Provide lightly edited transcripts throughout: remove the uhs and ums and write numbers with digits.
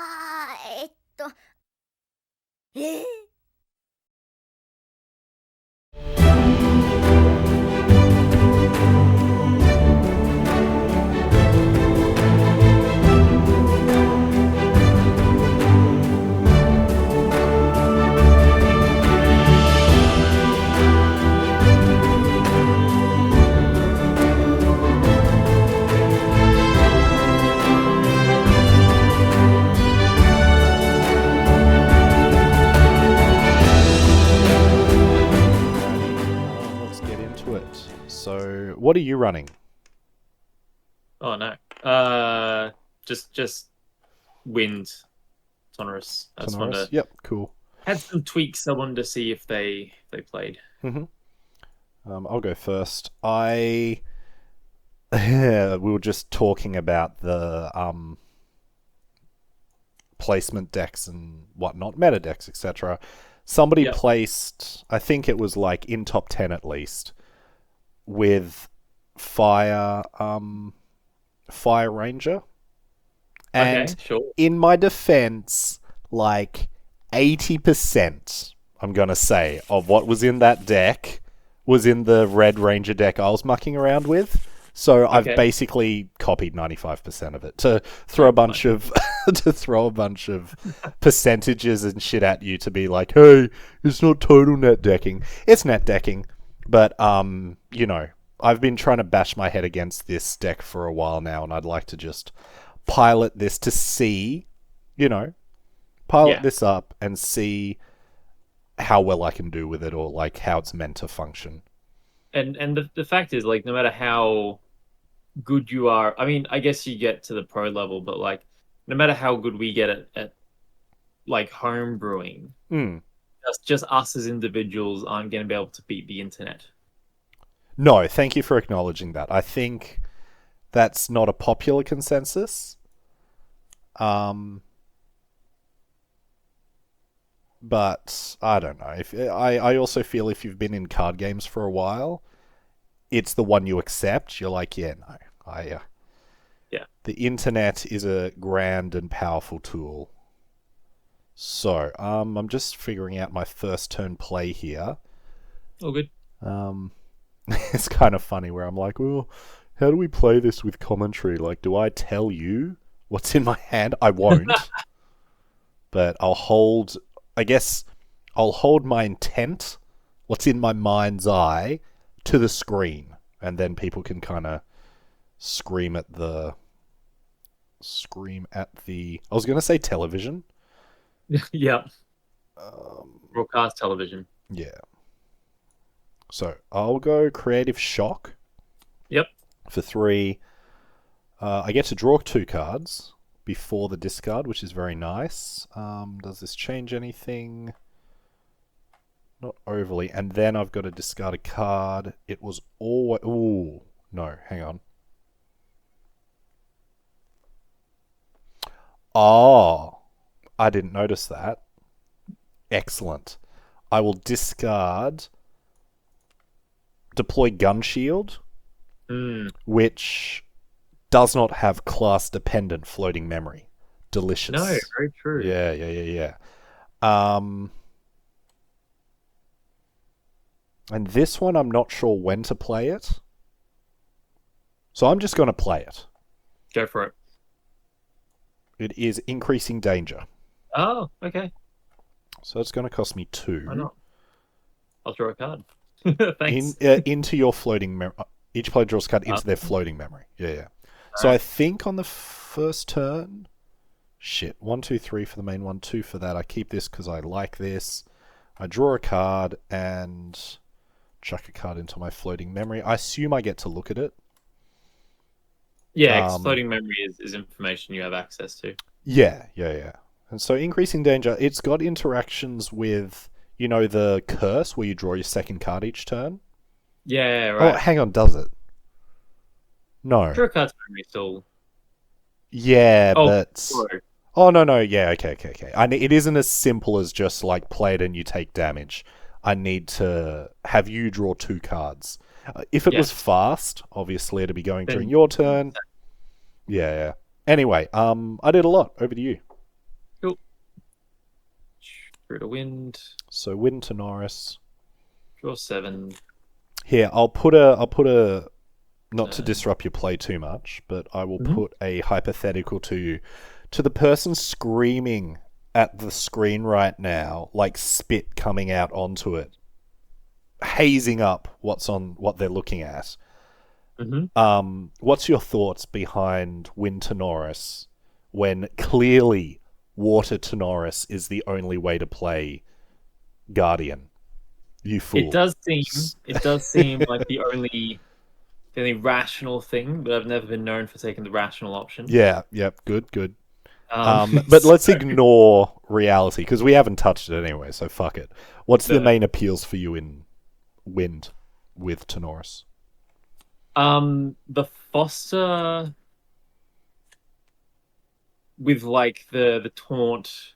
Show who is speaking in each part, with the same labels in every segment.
Speaker 1: あー、えー
Speaker 2: Let's get into it. So, what are you running?
Speaker 3: Oh no. Just wind sonorous. I just wanted
Speaker 2: Sonorous?
Speaker 3: to
Speaker 2: Yep, cool.
Speaker 3: had some tweaks. I wanted to see if they played.
Speaker 2: hmm I'll go first. We were just talking about the placement decks and whatnot, meta decks, etc. Somebody
Speaker 3: Yep.
Speaker 2: placed, I think it was like in top 10 at least, with Fire, Fire Ranger. And
Speaker 3: Okay. Sure.
Speaker 2: in my defense, like 80%, I'm going to say, of what was in that deck was in the Red Ranger deck I was mucking around with. So I've
Speaker 3: Okay.
Speaker 2: basically copied 95% of it to throw a bunch of to throw a bunch of percentages and shit at you to be like, "Hey, it's not total net decking. It's net decking." But I've been trying to bash my head against this deck for a while now, and I'd like to just pilot this to see, you know, pilot
Speaker 3: Yeah.
Speaker 2: this up and see how well I can do with it, or like how it's meant to function.
Speaker 3: And the fact is, like, no matter how good you are, I mean, I guess you get to the pro level, but like, no matter how good we get at like home brewing,
Speaker 2: Mm.
Speaker 3: just us as individuals aren't going to be able to beat the internet.
Speaker 2: No, thank you for acknowledging that. I think that's not a popular consensus. Um, but I don't know. If I also feel if you've been in card games for a while, it's the one you accept. You're like, yeah, no,
Speaker 3: Yeah.
Speaker 2: the internet is a grand and powerful tool. So, I'm just figuring out my first turn play here.
Speaker 3: All good.
Speaker 2: Um, it's kind of funny where I'm like, well, how do we play this with commentary? Like, do I tell you what's in my hand? I won't, but I'll hold. I guess I'll hold my intent, what's in my mind's eye, to the screen, and then people can kind of scream at the I was gonna say television.
Speaker 3: Yeah.
Speaker 2: Um,
Speaker 3: Broadcast television.
Speaker 2: yeah. So I'll go creative shock
Speaker 3: Yep.
Speaker 2: for 3. I get to draw 2 cards before the discard, which is very nice. Does this change anything? Not overly. And then I've got to discard a card. It was always... Ooh, no, hang on. Oh, I didn't notice that. Excellent. I will discard... Deploy Gun Shield,
Speaker 3: Mm.
Speaker 2: which does not have class-dependent floating memory.
Speaker 3: No,
Speaker 2: Delicious.
Speaker 3: very true.
Speaker 2: Yeah. And this one, I'm not sure when to play it. So I'm just going to play it.
Speaker 3: Go for it.
Speaker 2: It is Increasing Danger.
Speaker 3: Oh, okay.
Speaker 2: So it's going to cost me
Speaker 3: Why
Speaker 2: 2.
Speaker 3: not? I'll draw a card.
Speaker 2: In
Speaker 3: Thanks.
Speaker 2: Into your floating memory. Each player draws a card into their floating memory. Yeah. So I
Speaker 3: Alright.
Speaker 2: think on the first turn... Shit. 1, 2, 3 for the main one, 2 for that. I keep this because I like this. I draw a card and chuck a card into my floating memory. I assume I get to look at it.
Speaker 3: Yeah, floating memory is information you have access to.
Speaker 2: Yeah. And so Increasing Danger, it's got interactions with, the curse where you draw your second card each turn.
Speaker 3: Yeah,
Speaker 2: Oh,
Speaker 3: right.
Speaker 2: hang on, does it? No.
Speaker 3: Draw card's memory still.
Speaker 2: Yeah,
Speaker 3: Oh,
Speaker 2: but...
Speaker 3: sorry.
Speaker 2: Oh, no. Yeah, okay. It isn't as simple as just, like, play it and you take damage. I need to have you draw 2 cards. If it
Speaker 3: Yeah.
Speaker 2: was fast, obviously it'd be going during
Speaker 3: Then
Speaker 2: your turn. Yeah. Anyway, I did a lot. Over to you.
Speaker 3: Through the wind.
Speaker 2: So wind to Norris.
Speaker 3: Draw 7.
Speaker 2: Here, I'll put a not to
Speaker 3: Turn.
Speaker 2: disrupt your play too much, but I will
Speaker 3: Mhm.
Speaker 2: put a hypothetical to you. To the person screaming at the screen right now, like spit coming out onto it, hazing up what they're looking at. What's your thoughts behind Wind to Norris when clearly Water to Norris is the only way to play Guardian? You
Speaker 3: It
Speaker 2: fool.
Speaker 3: does seem like the only rational thing, but I've never been known for taking the rational option.
Speaker 2: Yeah, yep, good, good.
Speaker 3: Um,
Speaker 2: But
Speaker 3: so
Speaker 2: let's ignore reality because we haven't touched it anyway, so fuck it. What's the
Speaker 3: the
Speaker 2: main appeals for you in Wind with Tenoris?
Speaker 3: the Foster with like the taunt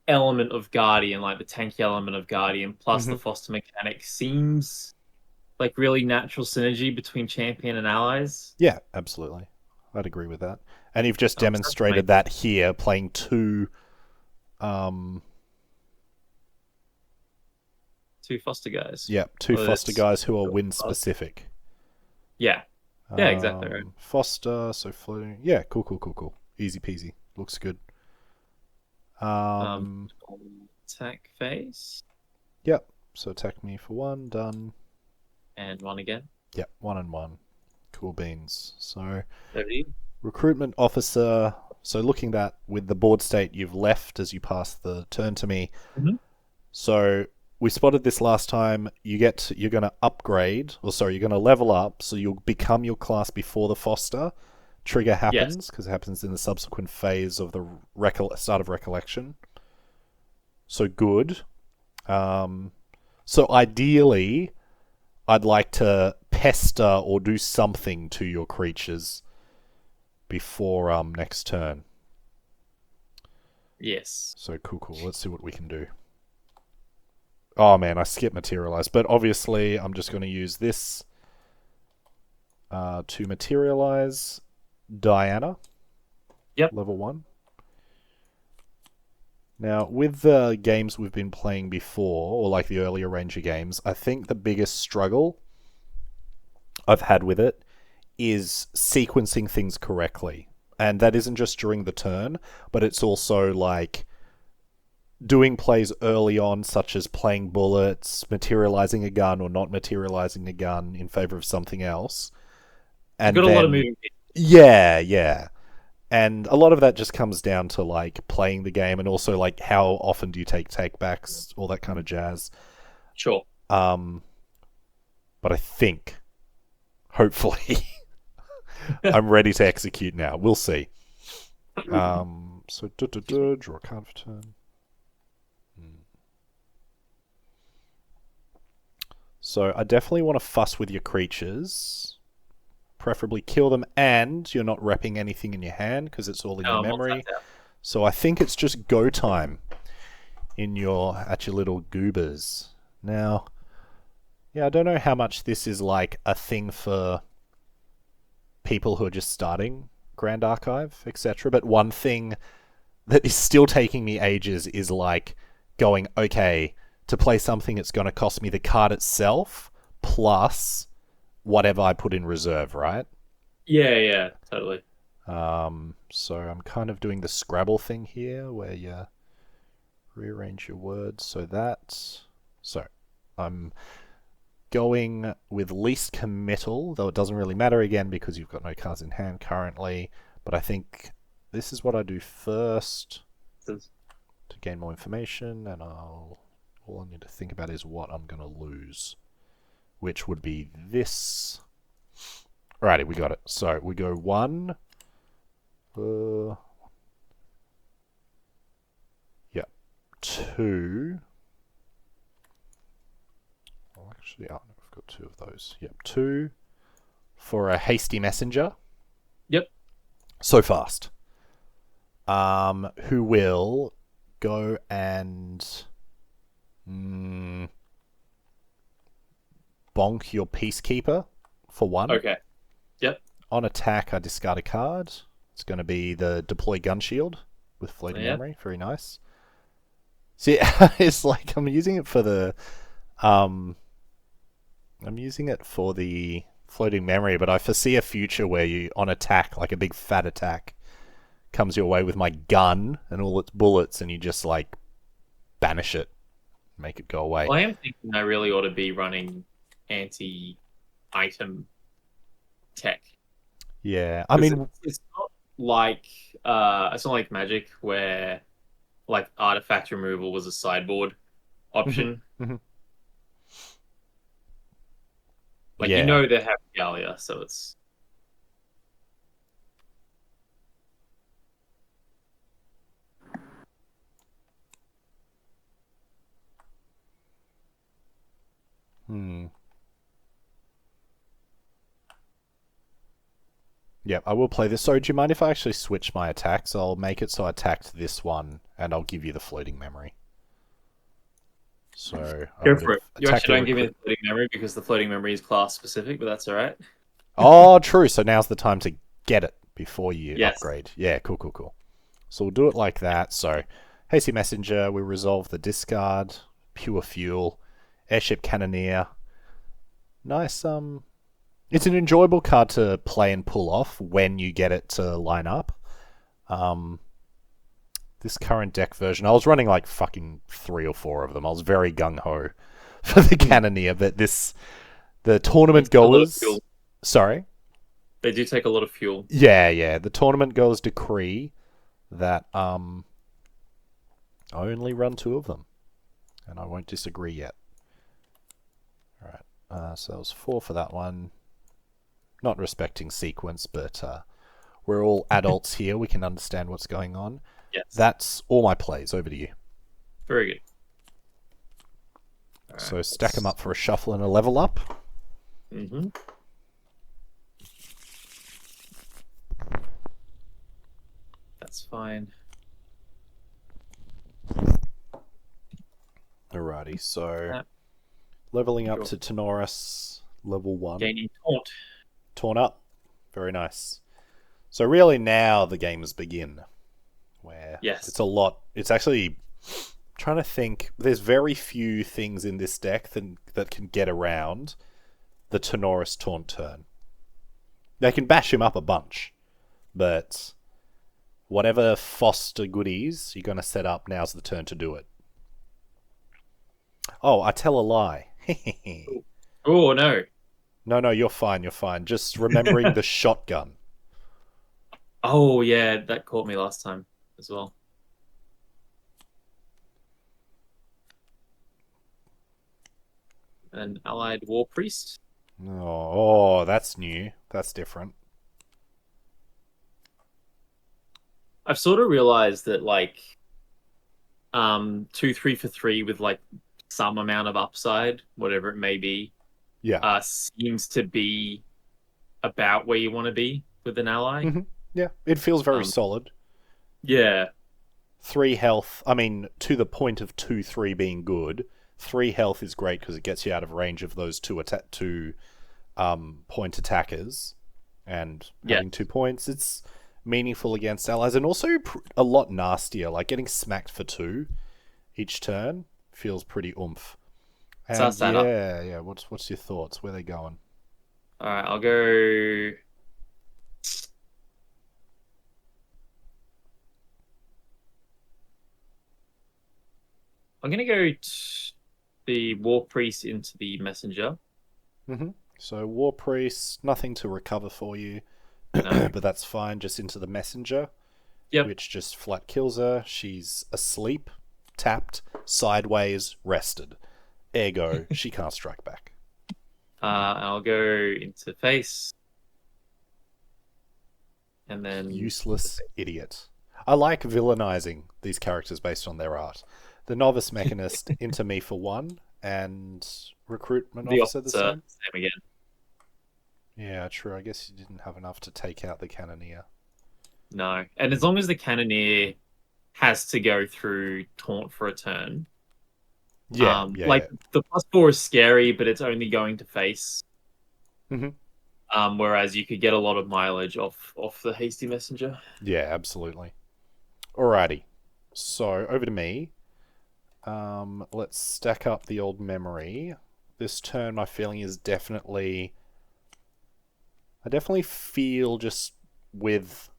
Speaker 3: element of Guardian, like the tanky element of Guardian, plus
Speaker 2: Mm-hmm.
Speaker 3: the Foster mechanic seems like really natural synergy between champion and allies.
Speaker 2: Yeah, absolutely. I'd agree with that. And you've just
Speaker 3: So that's my
Speaker 2: demonstrated that here, playing um,
Speaker 3: two Foster guys.
Speaker 2: two
Speaker 3: Well,
Speaker 2: Foster
Speaker 3: it's
Speaker 2: guys who are wind specific.
Speaker 3: yeah, yeah, exactly right.
Speaker 2: Foster, so floating. Yeah, cool, cool, cool, cool. Easy peasy. Looks good.
Speaker 3: Um, attack phase
Speaker 2: Yep. So attack me for 1, done.
Speaker 3: and one again.
Speaker 2: Yep, 1 and 1. Cool beans. So
Speaker 3: Ready?
Speaker 2: recruitment officer. So looking at with the board state you've left as you pass the turn to me.
Speaker 3: Mhm.
Speaker 2: So we spotted this last time. You're going to upgrade, or sorry, you're going to level up. So you'll become your class before the Foster trigger happens, because it happens in the subsequent phase of the start of recollection. So good. So ideally, I'd like to pester or do something to your creatures before next turn.
Speaker 3: Yes.
Speaker 2: So cool. Let's see what we can do. Oh man, I skipped materialize, but obviously I'm just going to use this to materialize Diana.
Speaker 3: Yep.
Speaker 2: Level 1. Now, with the games we've been playing before, or like the earlier Ranger games, I think the biggest struggle I've had with it is sequencing things correctly. And that isn't just during the turn, but it's also like doing plays early on, such as playing bullets, materializing a gun or not materializing a gun in favor of something else. And
Speaker 3: You've got
Speaker 2: then,
Speaker 3: a lot of moving pieces.
Speaker 2: yeah. And a lot of that just comes down to like playing the game and also like how often do you take takebacks, all that kind of jazz.
Speaker 3: Sure.
Speaker 2: But I think, hopefully, I'm ready to execute now. We'll see. So draw a card for turn. So I definitely want to fuss with your creatures. Preferably kill them, and you're not repping anything in your hand because it's all in your memory. So I think it's just go time at your little goobers. Now, yeah, I don't know how much this is like a thing for people who are just starting Grand Archive, etc. But one thing that is still taking me ages is like going, okay, to play something it's going to cost me the card itself plus whatever I put in reserve, right?
Speaker 3: Yeah, totally.
Speaker 2: So I'm kind of doing the Scrabble thing here where you rearrange your words so I'm going with least committal, though it doesn't really matter again because you've got no cards in hand currently, but I think this is what I do first to gain more information, and all I need to think about is what I'm going to lose, which would be this. Alrighty, we got it. So we go 1. Yeah. 2. Well, actually, I've got 2 of those. Yep, 2 for a hasty messenger.
Speaker 3: Yep.
Speaker 2: So fast. Who will go and bonk your peacekeeper for 1.
Speaker 3: Okay. Yep.
Speaker 2: On attack, I discard a card. It's going to be the deploy gun shield with floating memory. Very nice. See, it's like um, I'm using it for the floating memory, but I foresee a future where you, on attack, like a big fat attack, comes your way with my gun and all its bullets, and you just like banish it, make it go away.
Speaker 3: Well, I am thinking I really ought to be running anti-item tech
Speaker 2: Yeah, I
Speaker 3: because
Speaker 2: mean,
Speaker 3: it's not like it's not like Magic where like artifact removal was a sideboard
Speaker 2: mhm,
Speaker 3: option.
Speaker 2: mhm.
Speaker 3: Like you
Speaker 2: Yeah.
Speaker 3: know they have Galia, so it's
Speaker 2: Hmm. Yep, I will play this. So, do you mind if I actually switch my attacks? I'll make it so I attacked this one, and I'll give you the floating memory. So, I
Speaker 3: go
Speaker 2: would
Speaker 3: for
Speaker 2: have
Speaker 3: it. You
Speaker 2: attacked
Speaker 3: actually
Speaker 2: a
Speaker 3: don't give me
Speaker 2: recruit.
Speaker 3: the floating memory because the floating memory is class specific, but that's all right.
Speaker 2: Oh, true. So now's the time to get it before you
Speaker 3: Yes.
Speaker 2: upgrade. Yeah, cool, cool, cool. So we'll do it like that. So, Hasty Messenger, we resolve the discard, pure fuel, airship cannoneer. Nice. It's an enjoyable card to play and pull off when you get it to line up. Um, this current deck version, I was running like fucking 3 or 4 of them. I was very gung ho for the cannoneer, but the
Speaker 3: It's
Speaker 2: tournament
Speaker 3: a lot of
Speaker 2: goers.
Speaker 3: fuel.
Speaker 2: Sorry.
Speaker 3: They do take a lot of fuel.
Speaker 2: Yeah, yeah. The tournament goers decree that I only run 2 of them, and I won't disagree yet. All right. So that was 4 for that one. Not respecting sequence, but we're all adults here. We can understand what's going on.
Speaker 3: Yes.
Speaker 2: That's all my plays. Over to you.
Speaker 3: Very good. All right.
Speaker 2: So stack them up for a shuffle and a level up.
Speaker 3: Mm-hmm. That's fine.
Speaker 2: Alrighty. So
Speaker 3: That,
Speaker 2: leveling up
Speaker 3: sure.
Speaker 2: to Tenoris, level 1.
Speaker 3: Gaining taunt.
Speaker 2: Torn up. Very nice. So really now the games begin. Where
Speaker 3: Yes.
Speaker 2: it's a lot. It's actually trying to think. There's very few things in this deck that can get around the Tenoris Taunt turn. They can bash him up a bunch, but whatever foster goodies you're going to set up, now's the turn to do it. Oh, I tell a lie.
Speaker 3: Oh no.
Speaker 2: No, you're fine, you're fine. Just remembering the shotgun.
Speaker 3: Oh yeah, that caught me last time as well. An allied war priest.
Speaker 2: Oh, that's new. That's different.
Speaker 3: I've sort of realized that like 2 3 for 3 with like some amount of upside, whatever it may be,
Speaker 2: Yeah.
Speaker 3: seems to be about where you want to be with an ally.
Speaker 2: Yeah, it feels very
Speaker 3: Um,
Speaker 2: solid.
Speaker 3: yeah,
Speaker 2: 3 health. I mean, to the point of 2-3 being good. 3 health is great because it gets you out of range of those two point attackers, and
Speaker 3: yeah.
Speaker 2: having 2 points, it's meaningful against allies, and also a lot nastier. Like getting smacked for 2 each turn feels pretty oomph. And
Speaker 3: Suss that up.
Speaker 2: yeah. What's your thoughts? Where they going?
Speaker 3: All right, I'll go. I'm gonna go the war priest into the messenger.
Speaker 2: So war priest, nothing to recover for you,
Speaker 3: No.
Speaker 2: but that's fine. Just into the messenger,
Speaker 3: Yep.
Speaker 2: which just flat kills her. She's asleep, tapped, sideways, rested. Ergo, she can't strike back.
Speaker 3: I'll go into face, and then
Speaker 2: Useless idiot. I like villainizing these characters based on their art. The novice mechanist into me for 1, and recruitment
Speaker 3: the
Speaker 2: officer the
Speaker 3: officer,
Speaker 2: same.
Speaker 3: same again.
Speaker 2: Yeah, true. I guess you didn't have enough to take out the cannoneer.
Speaker 3: No, and as long as the cannoneer has to go through taunt for a turn,
Speaker 2: Yeah.
Speaker 3: like the +4 is scary, but it's only going to face.
Speaker 2: Mm-hmm.
Speaker 3: Whereas you could get a lot of mileage off the hasty messenger.
Speaker 2: Yeah, absolutely. Alrighty. So over to me. Let's stack up the old memory. This turn, my feeling is definitely... I definitely feel just with...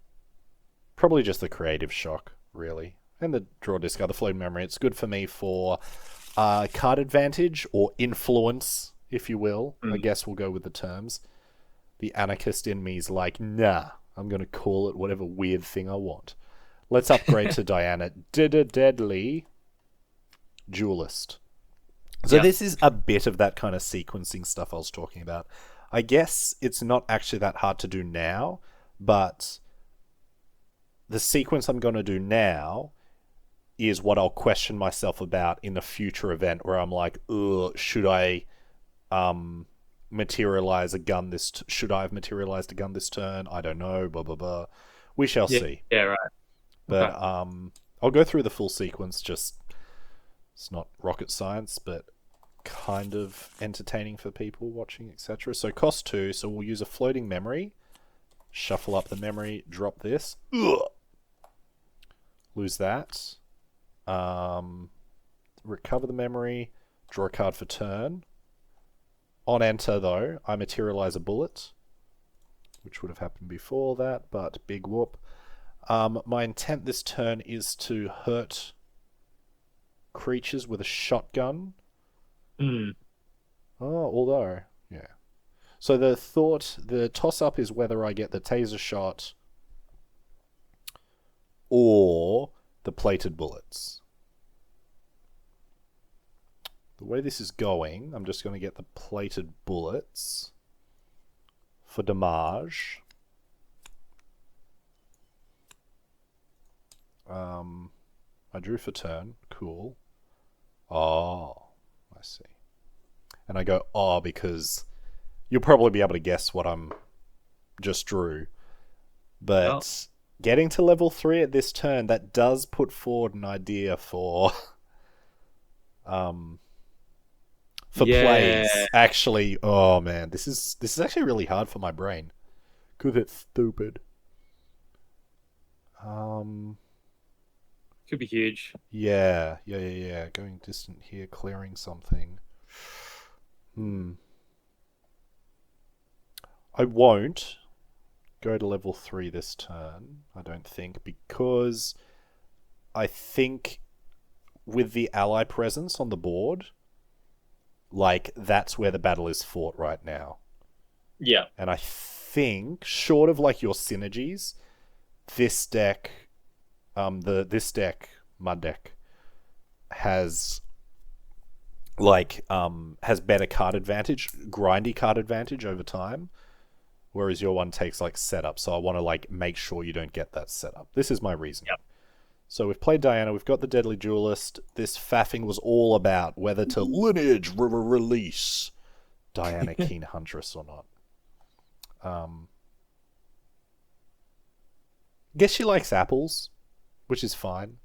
Speaker 2: Probably just the creative shock, really. And the draw discard, the floating memory. It's good for me for card advantage or influence, if you will. I guess we'll go with the terms. The anarchist in me is like, nah, I'm going to call it whatever weird thing I want. Let's upgrade to Diana. Deadly Duelist. So this is a bit of that kind of sequencing stuff I was talking about. I guess it's not actually that hard to do now, but the sequence I'm going to do now is what I'll question myself about in a future event where I'm like, should I materialize a gun this... should I have materialized a gun this turn? I don't know, blah, blah, blah. We shall see.
Speaker 3: Yeah, right.
Speaker 2: But
Speaker 3: Okay.
Speaker 2: I'll go through the full sequence. Just, it's not rocket science, but kind of entertaining for people watching, etc. So cost 2, so we'll use a floating memory. Shuffle up the memory, drop this. Lose that. Recover the memory, draw a card for turn. On enter, though, I materialize a bullet, which would have happened before that, but big whoop. My intent this turn is to hurt creatures with a shotgun. Oh, although, yeah. So the toss-up is whether I get the taser shot or the plated bullets. The way this is going, I'm just going to get the plated bullets for damage. I drew for turn. Cool. Oh, I see. And I go, because you'll probably be able to guess what I'm just drew. But getting to level 3 at this turn, that does put forward an idea for plays. Actually, oh man, this is actually really hard for my brain. Because it's stupid.
Speaker 3: Could be huge.
Speaker 2: Yeah. Going distant here, clearing something. I won't go to level 3 this turn, I don't think, because I think with the ally presence on the board, like, that's where the battle is fought right now.
Speaker 3: Yeah.
Speaker 2: And I think, short of, like, your synergies, this deck, my deck, has better card advantage, grindy card advantage over time, whereas your one takes, like, setup. So I want to, like, make sure you don't get that setup. This is my reason.
Speaker 3: Yep.
Speaker 2: So we've played Diana, we've got the Deadly Duelist. This faffing was all about whether to lineage release Diana Keen Huntress or not. Guess she likes apples, which is fine.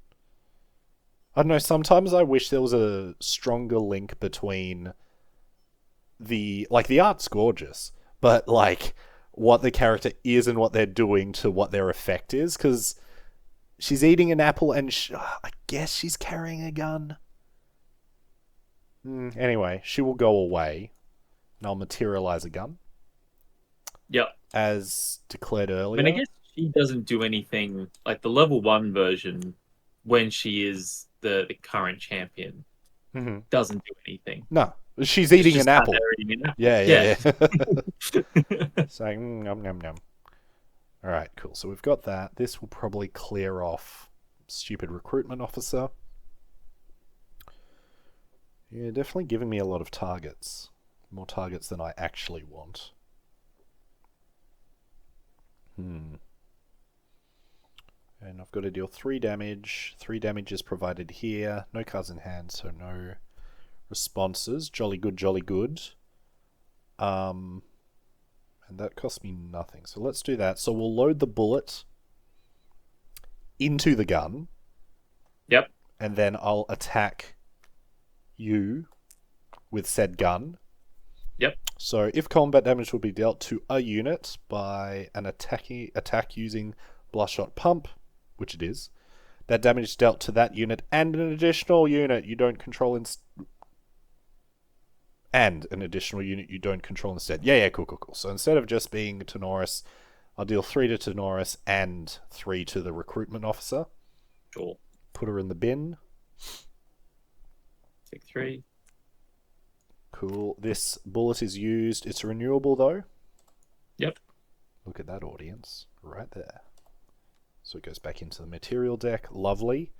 Speaker 2: I don't know, sometimes I wish there was a stronger link between the art's gorgeous, but, like, what the character is and what they're doing to what their effect is, because she's eating an apple and I guess she's carrying a gun. Anyway, she will go away and I'll materialize a gun.
Speaker 3: Yep.
Speaker 2: As declared earlier.
Speaker 3: I mean, I guess she doesn't do anything, like the level 1 version, when she is the current champion, doesn't do anything.
Speaker 2: No, she's eating an apple. Yeah. Saying, nom, nom, nom. Alright, cool. So we've got that. This will probably clear off stupid recruitment officer. Yeah, definitely giving me a lot of targets. More targets than I actually want. And I've got to deal 3 damage. 3 damage is provided here. No cards in hand, so no responses. Jolly good, jolly good. And that cost me nothing. So let's do that. So we'll load the bullet into the gun.
Speaker 3: Yep.
Speaker 2: And then I'll attack you with said gun.
Speaker 3: Yep.
Speaker 2: So if combat damage will be dealt to a unit by an attack using Bloodshot Pump, which it is, That damage dealt to that unit and an additional unit you don't control and an additional unit you don't control instead. Yeah, cool. So instead of just being Tenoris, I'll deal 3 to Tenoris and 3 to the recruitment officer.
Speaker 3: Sure.
Speaker 2: Put her in the bin.
Speaker 3: Take 3.
Speaker 2: Cool. This bullet is used. It's renewable, though.
Speaker 3: Yep.
Speaker 2: Look at that, audience. Right there. So it goes back into the material deck. Lovely.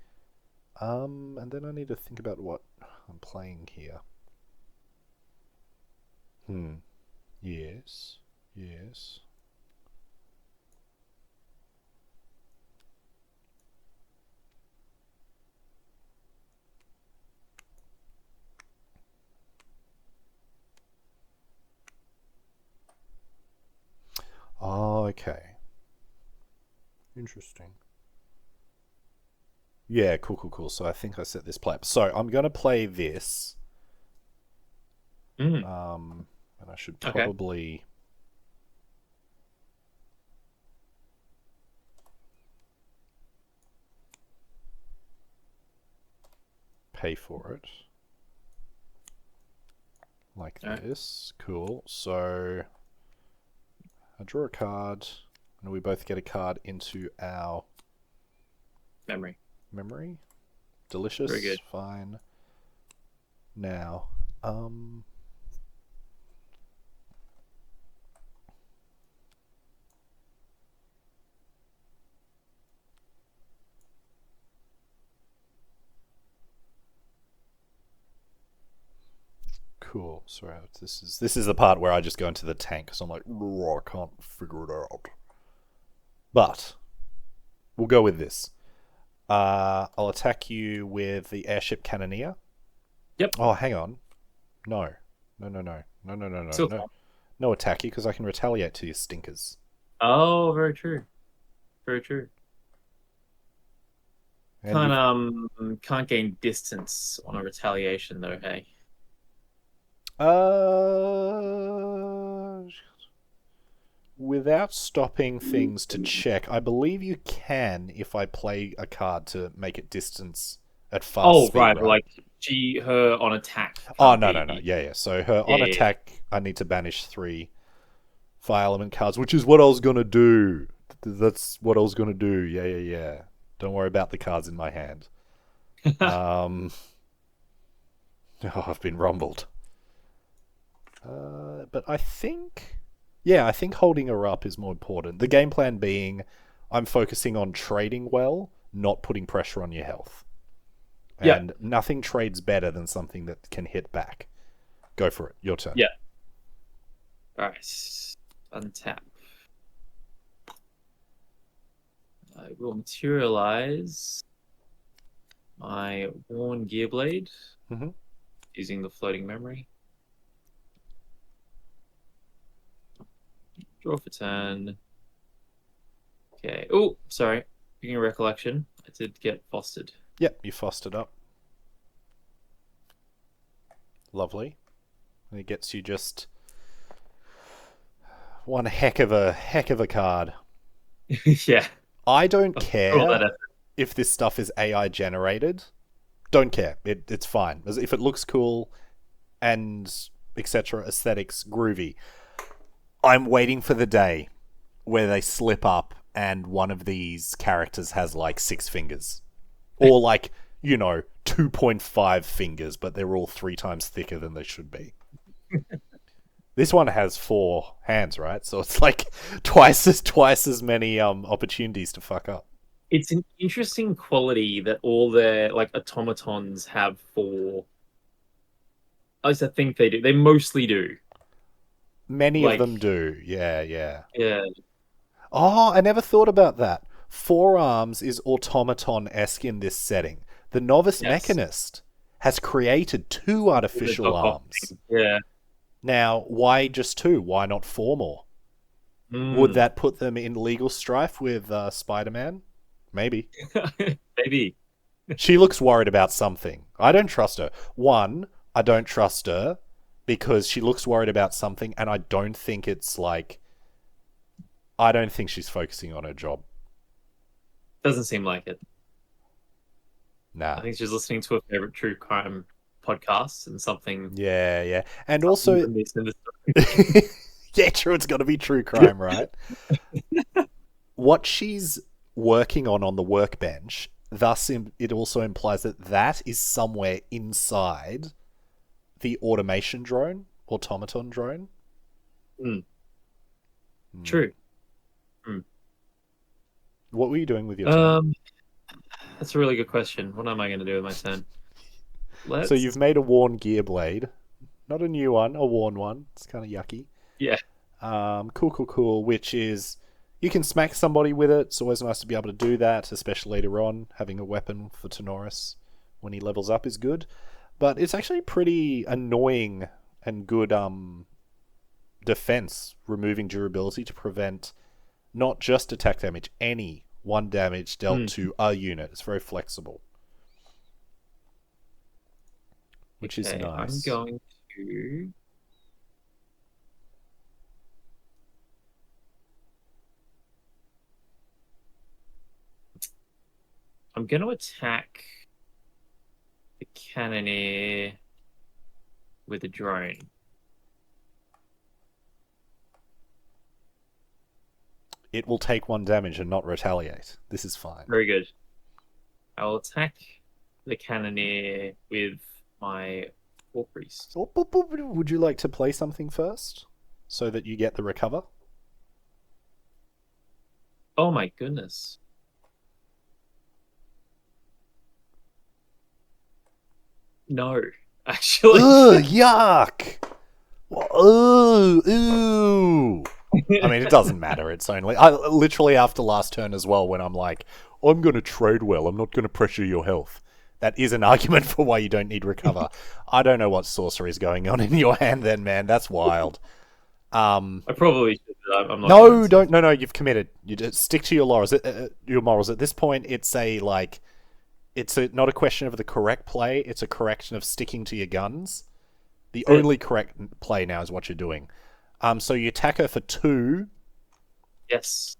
Speaker 2: And then I need to think about what I'm playing here. Yes. Oh, okay. Interesting. Yeah, cool. So I think I set this play up. So I'm going to play this. And I should probably... pay for it. Like this. Cool. So I draw a card, and we both get a card into our
Speaker 3: memory.
Speaker 2: Delicious.
Speaker 3: Very good.
Speaker 2: Fine. Now, cool. Sorry, this is the part where I just go into the tank because I'm like, I can't figure it out. But we'll go with this. I'll attack you with the airship cannoneer.
Speaker 3: Yep.
Speaker 2: Oh, hang on. No. No attack you because I can retaliate to your stinkers.
Speaker 3: Oh, very true.
Speaker 2: And
Speaker 3: Can't gain distance on a retaliation though, hey?
Speaker 2: Without stopping things to check, I believe you can if I play a card to make it distance at fast speed.
Speaker 3: Right. Like her on attack.
Speaker 2: Oh, no. Yeah. So her on attack, I need to banish 3 fire element cards, which is what I was going to do. That's what I was going to do. Yeah. Don't worry about the cards in my hand. Oh, I've been rumbled. But I think holding her up is more important. The game plan being, I'm focusing on trading well, not putting pressure on your health. And nothing trades better than something that can hit back. Go for it. Your turn.
Speaker 3: Yeah. Alright. Untap. I will materialize my worn gearblade using the floating memory. Draw for turn. Okay. Oh, sorry. Speaking of recollection, I did get fostered.
Speaker 2: Yep, you fostered up. Lovely. And it gets you just one heck of a card.
Speaker 3: Yeah.
Speaker 2: I don't care if this stuff is AI generated. Don't care. It's fine. If it looks cool and etc. aesthetics groovy. I'm waiting for the day where they slip up and one of these characters has like 6 fingers. Or like, 2.5 fingers, but they're all 3 times thicker than they should be. This one has 4 hands, right? So it's like twice as many opportunities to fuck up.
Speaker 3: It's an interesting quality that all their like automatons have for. At least I think they do. They mostly do.
Speaker 2: Many of them do. Yeah.
Speaker 3: Yeah.
Speaker 2: Oh, I never thought about that. Forearms is automaton-esque in this setting. The Novice Mechanist has created 2 artificial arms.
Speaker 3: Yeah.
Speaker 2: Now, why just 2? Why not 4 more? Would that put them in legal strife with Spider-Man? Maybe.
Speaker 3: Maybe.
Speaker 2: She looks worried about something. I don't trust her. 1, I don't trust her because she looks worried about something, and I don't think it's like... I don't think she's focusing on her job.
Speaker 3: Doesn't seem like it. I
Speaker 2: Nah.
Speaker 3: think she's listening to a favorite true crime podcast and something
Speaker 2: Yeah, yeah. And
Speaker 3: something
Speaker 2: also,
Speaker 3: amiss in the
Speaker 2: yeah, true, it's got to be true
Speaker 3: story.
Speaker 2: crime, right? What she's working on the workbench, thus it also implies that that is somewhere inside the automaton drone.
Speaker 3: Mm,
Speaker 2: Hmm.
Speaker 3: true. Mm.
Speaker 2: What were you doing with your turn?
Speaker 3: Um, that's a really good question. What am I going to do with my turn?
Speaker 2: So you've
Speaker 3: Let's.
Speaker 2: made a worn gear blade. Not a new one, a worn one. It's kind of yucky.
Speaker 3: Yeah.
Speaker 2: Cool, cool, cool. Which is, you can smack somebody with it. It's always nice to be able to do that, especially later on. Having a weapon for Tenoris when he levels up is good. But it's actually pretty annoying and good defense, removing durability to prevent not just attack damage, any one damage dealt
Speaker 3: Mm.
Speaker 2: to a unit. It's very flexible, which is
Speaker 3: Okay, I'm
Speaker 2: nice.
Speaker 3: going to. I'm going to attack the cannoneer with a drone.
Speaker 2: It will take one damage and not retaliate. This is fine.
Speaker 3: Very good. I will attack the cannoneer with my war priest.
Speaker 2: Would you like to play something first so that you get the recover?
Speaker 3: Oh my goodness. No, actually.
Speaker 2: Ugh, yuck! Ooh, ooh. I mean, it doesn't matter. It's only I literally after last turn as well when I'm like, I'm going to trade well. I'm not going to pressure your health. That is an argument for why you don't need recover. I don't know what sorcery is going on in your hand, then, man. That's wild.
Speaker 3: I probably should, but I'm not going
Speaker 2: No,
Speaker 3: to.
Speaker 2: don't. No, no. You've committed. You just stick to your morals. Your morals. At this point, it's a like, not a question of the correct play. It's a correction of sticking to your guns. The
Speaker 3: That's it.
Speaker 2: only correct play now is what you're doing. So you attack her for 2.
Speaker 3: Yes.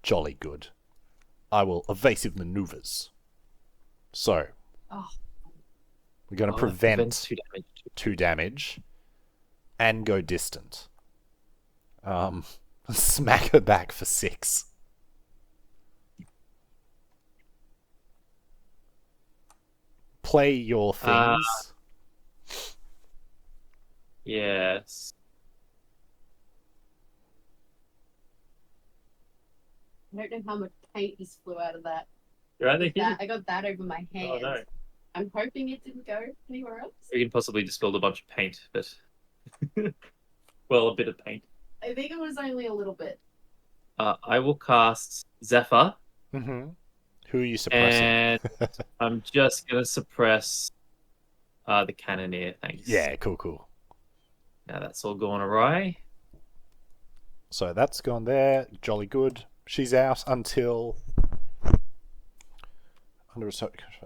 Speaker 2: Jolly good. I will evasive maneuvers. So
Speaker 3: Oh,
Speaker 2: we're going to
Speaker 3: that prevents
Speaker 2: prevent
Speaker 3: 2 damage.
Speaker 2: 2 damage and go distant. Um, smack her back for 6. Play your
Speaker 3: Uh,
Speaker 2: things.
Speaker 3: yes.
Speaker 1: I don't know how much paint just flew out of that.
Speaker 3: You're right there,
Speaker 1: That I got that over my
Speaker 3: Oh
Speaker 1: hand.
Speaker 3: no.
Speaker 1: I'm hoping it didn't go anywhere else.
Speaker 3: We can possibly just build a bunch of paint, but well, a bit of paint.
Speaker 1: I think it was only a little bit.
Speaker 3: I will cast Zephyr,
Speaker 2: Mm-hmm. Who are you suppressing?
Speaker 3: and I'm just gonna suppress the cannoneer. Thanks.
Speaker 2: Yeah, cool, cool.
Speaker 3: Now that's all gone awry.
Speaker 2: So that's gone there. Jolly good. She's out until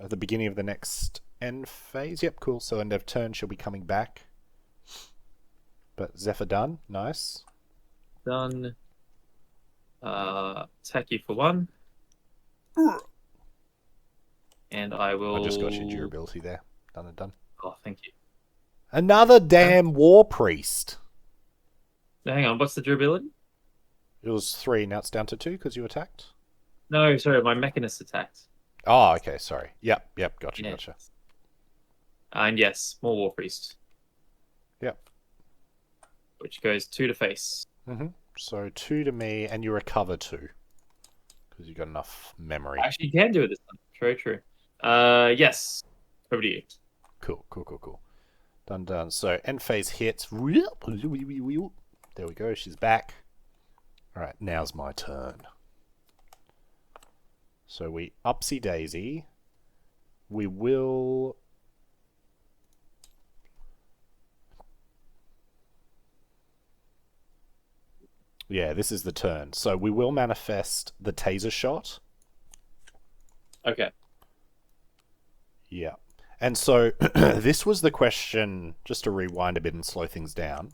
Speaker 2: at the beginning of the next end phase. Yep, cool. So end of turn, she'll be coming back. But Zephyr done. Nice.
Speaker 3: Done. Attack you for 1. And I will.
Speaker 2: I just got your durability there. Done and done.
Speaker 3: Oh, thank you.
Speaker 2: Another damn war priest.
Speaker 3: Now, hang on, what's the durability?
Speaker 2: It was 3, now it's down to 2 because you attacked.
Speaker 3: No, sorry, my mechanist attacked.
Speaker 2: Oh, okay, sorry. Yep, gotcha,
Speaker 3: Yeah.
Speaker 2: gotcha.
Speaker 3: And yes, more war priest.
Speaker 2: Yep.
Speaker 3: Which goes 2 to face.
Speaker 2: Mm-hmm. So 2 to me, and you recover 2 because you got enough memory.
Speaker 3: Actually, you can do it this time. Very true. Yes. Over to you.
Speaker 2: Cool. Done. So end phase hits. There we go. She's back. All right, now's my turn. So we upsy daisy. We will. Yeah, this is the turn. So we will manifest the taser shot.
Speaker 3: Okay.
Speaker 2: Yeah. And so this was the question, just to rewind a bit and slow things down,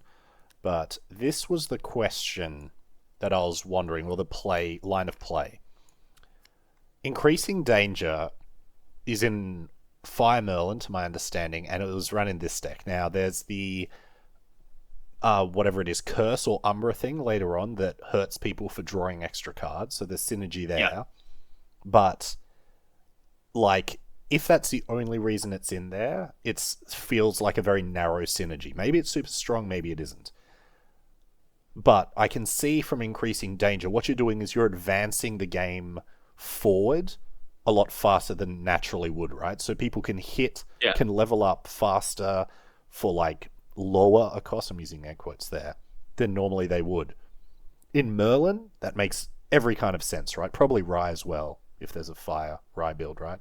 Speaker 2: but this was the question that I was wondering, or the line of play. Increasing Danger is in Fire Merlin, to my understanding, and it was run in this deck. Now, there's the whatever it is, Curse or Umbra thing later on that hurts people for drawing extra cards, so there's synergy there.
Speaker 3: Yeah.
Speaker 2: But, like, if that's the only reason it's in there, it feels like a very narrow synergy. Maybe it's super strong, maybe it isn't. But I can see from Increasing Danger, what you're doing is you're advancing the game forward a lot faster than naturally would, right? So people can can level up faster for, like, lower a cost, I'm using air quotes there, than normally they would. In Merlin, that makes every kind of sense, right? Probably Rye as well, if there's a fire Rye build, right?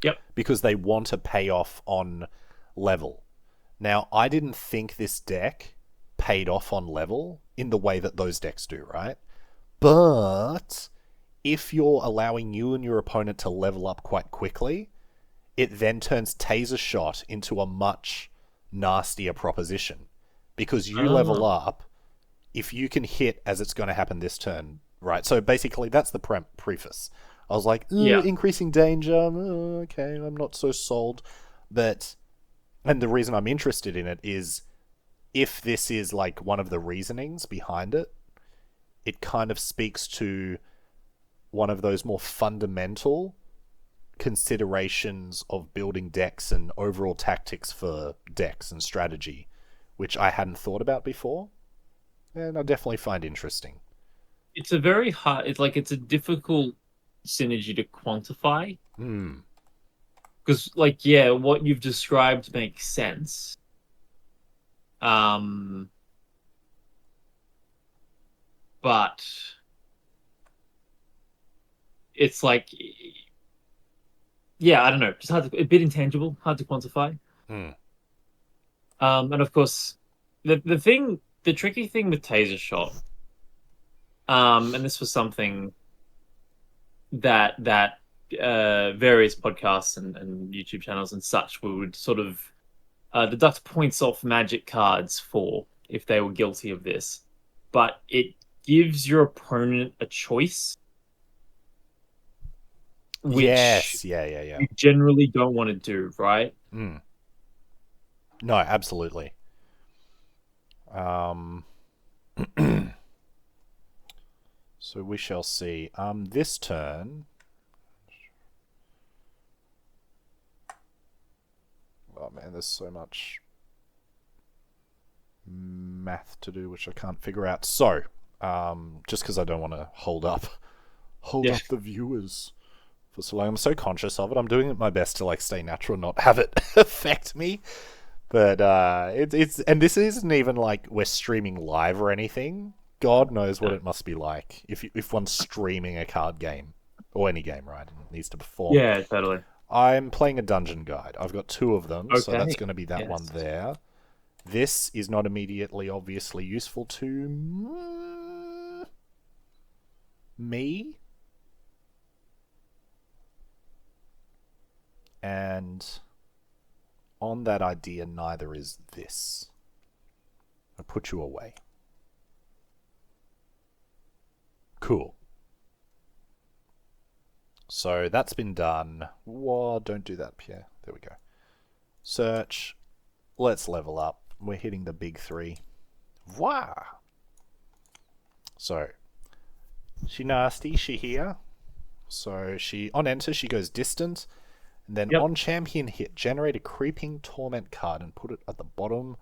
Speaker 3: Yep.
Speaker 2: Because they want to pay off on level. Now, I didn't think this deck paid off on level in the way that those decks do, right? But if you're allowing you and your opponent to level up quite quickly, it then turns Taser Shot into a much nastier proposition. Because you level up, if you can hit as it's going to happen this turn, right? So basically, that's the preface. I was like, Increasing Danger, okay, I'm not so sold. But, and the reason I'm interested in it is, if this is like one of the reasonings behind it, it kind of speaks to one of those more fundamental considerations of building decks and overall tactics for decks and strategy, which I hadn't thought about before, and I definitely find interesting.
Speaker 3: It's a very hard, it's a difficult synergy to quantify. Because, like, yeah, what you've described makes sense. But it's like, yeah, I don't know, just a bit intangible, hard to quantify. And of course, the tricky thing with Taser Shot, and this was something that various podcasts and YouTube channels and such would sort of deduct points off Magic cards for if they were guilty of this. But it gives your opponent a choice, which you generally don't want to do, right?
Speaker 2: No, absolutely. So we shall see. This turn, oh man, there's so much math to do which I can't figure out. So, just because I don't want to hold up the viewers for so long. I'm so conscious of it. I'm doing my best to like stay natural, not have it affect me. But it's and this isn't even like we're streaming live or anything. God knows what it must be like if one's streaming a card game or any game, right? And needs to perform.
Speaker 3: Yeah, totally.
Speaker 2: I'm playing a dungeon guide. I've got 2 of them, so that's going to be that one there. This is not immediately obviously useful to me. And on that idea, neither is this. I put you away. Cool. So that's been done. Whoa, don't do that, Pierre. There we go. Search. Let's level up. We're hitting the big 3. Wow. So, she nasty, she here. So she, on enter, she goes distant. And then on champion hit, generate a creeping torment card and put it at the bottom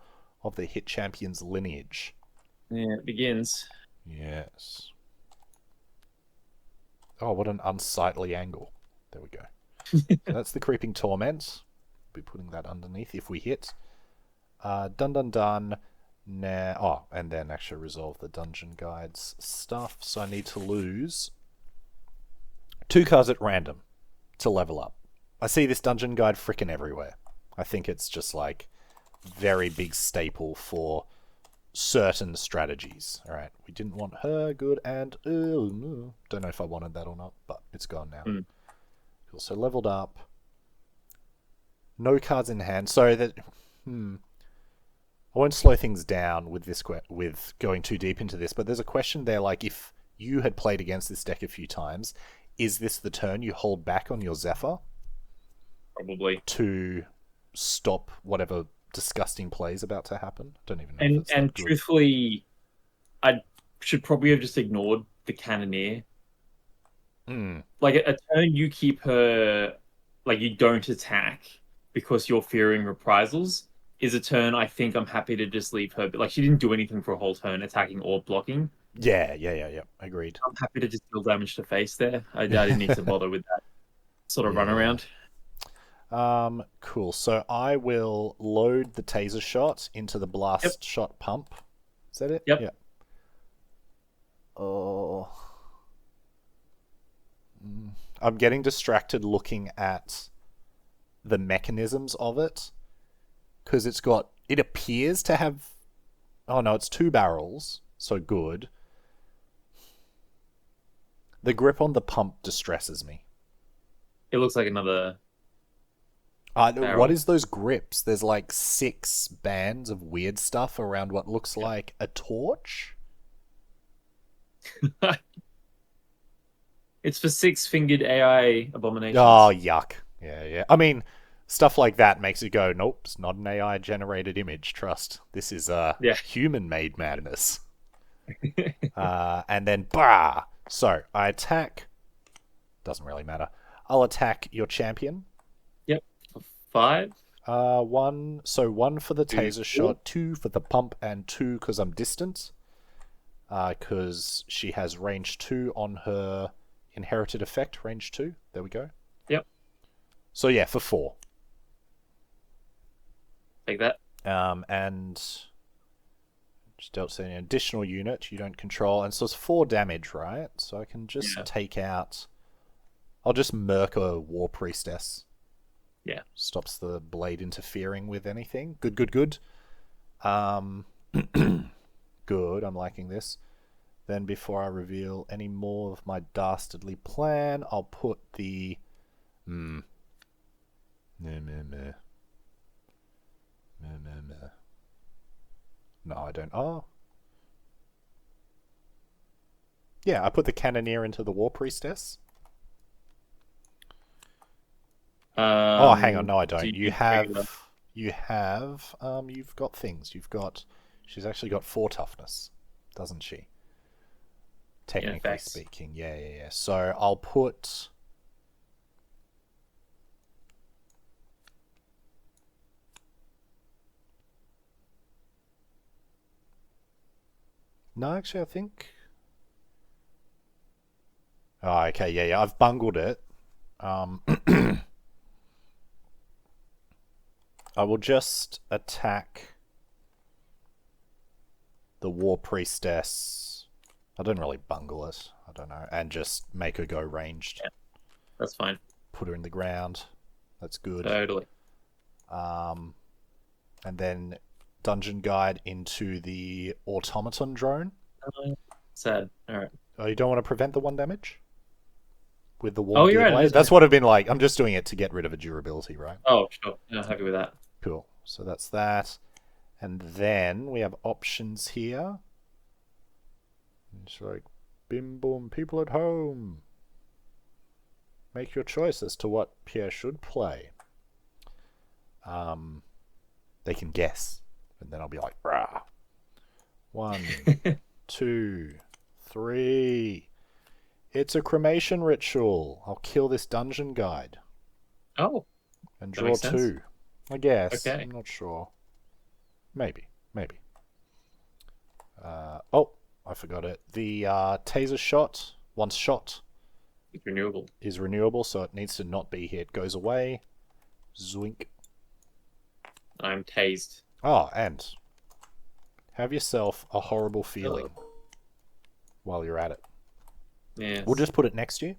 Speaker 2: of the hit champion's lineage.
Speaker 3: Yeah, it begins.
Speaker 2: Yes. Oh, what an unsightly angle. There we go. So that's the creeping torment. Be putting that underneath if we hit. Done. Now, and then actually resolve the dungeon guides stuff. So I need to lose 2 cards at random to level up. I see this dungeon guide frickin' everywhere. I think it's just like very big staple for certain strategies. Alright, we didn't want her, good, and don't know if I wanted that or not, but it's gone now. Cool, so leveled up. No cards in hand, so that I won't slow things down with this with going too deep into this, but there's a question there like if you had played against this deck a few times, is this the turn you hold back on your Zephyr
Speaker 3: Probably.
Speaker 2: to stop whatever disgusting play is about to happen? I don't even know if
Speaker 3: And
Speaker 2: it's that good.
Speaker 3: truthfully, I should probably have just ignored the Cannoneer. Like a turn you keep her, like you don't attack because you're fearing reprisals, is a turn I think I'm happy to just leave her. But like she didn't do anything for a whole turn, attacking or blocking.
Speaker 2: Yeah. Agreed.
Speaker 3: I'm happy to just deal damage to face there. I didn't need to bother with that sort of run around.
Speaker 2: Cool. So I will load the taser shot into the blast shot pump. Is that it?
Speaker 3: Yep.
Speaker 2: Yeah. Oh. I'm getting distracted looking at the mechanisms of it because it appears to have, oh no, it's 2 barrels, so good. The grip on the pump distresses me.
Speaker 3: It looks like another barrel.
Speaker 2: What is those grips? There's like 6 bands of weird stuff around what looks like a torch.
Speaker 3: It's for 6-fingered AI abominations.
Speaker 2: Oh, yuck. Yeah. I mean, stuff like that makes you go, nope, it's not an AI-generated image, trust. This is human-made madness. And then, bah! So, I attack. Doesn't really matter. I'll attack your champion.
Speaker 3: Yep. 5.
Speaker 2: 1. So 1 for the taser
Speaker 3: 4.
Speaker 2: shot, 2 for the pump, and 2 because I'm distant. Because she has range 2 on her inherited effect, range 2. There we go.
Speaker 3: Yep.
Speaker 2: So yeah, for 4.
Speaker 3: Take that.
Speaker 2: And just dealt an additional unit you don't control, and so it's 4 damage, right? So I can just take out. I'll just murk a War Priestess.
Speaker 3: Yeah.
Speaker 2: Stops the blade interfering with anything. Good. Good. I'm liking this. Then before I reveal any more of my dastardly plan, I'll put the... No, I don't. Oh. Yeah, I put the Cannoneer into the War Priestess. Oh, hang on. No, I don't. You've got things. She's actually got 4 toughness, doesn't she? Technically speaking. Yeah. So I'll put... No, actually, I think... Oh, okay, yeah. I've bungled it. I will just attack the War Priestess. I didn't really bungle it. I don't know. And just make her go ranged.
Speaker 3: Yeah, that's fine.
Speaker 2: Put her in the ground. That's good.
Speaker 3: Totally.
Speaker 2: And then Dungeon Guide into the Automaton Drone.
Speaker 3: Sad. Alright.
Speaker 2: Oh, you don't want to prevent the 1 damage? With the
Speaker 3: Oh, you're right.
Speaker 2: That's what I've been like. I'm just doing it to get rid of a durability, right?
Speaker 3: Oh, sure. Yeah, happy with that.
Speaker 2: Cool. So that's that. And then we have options here. It's like, bim boom, people at home. Make your choice as to what Pierre should play. They can guess. And then I'll be like, rah. 1, 2, 3. It's a cremation ritual. I'll kill this dungeon guide.
Speaker 3: Oh.
Speaker 2: And draw 2. I guess.
Speaker 3: Okay.
Speaker 2: I'm not sure. Maybe. Oh, I forgot it. The taser shot, once shot, is renewable, so it needs to not be here. It goes away. Zwink.
Speaker 3: I'm tased.
Speaker 2: Oh, and have yourself a horrible feeling while you're at it.
Speaker 3: Yes.
Speaker 2: We'll just put it next to you.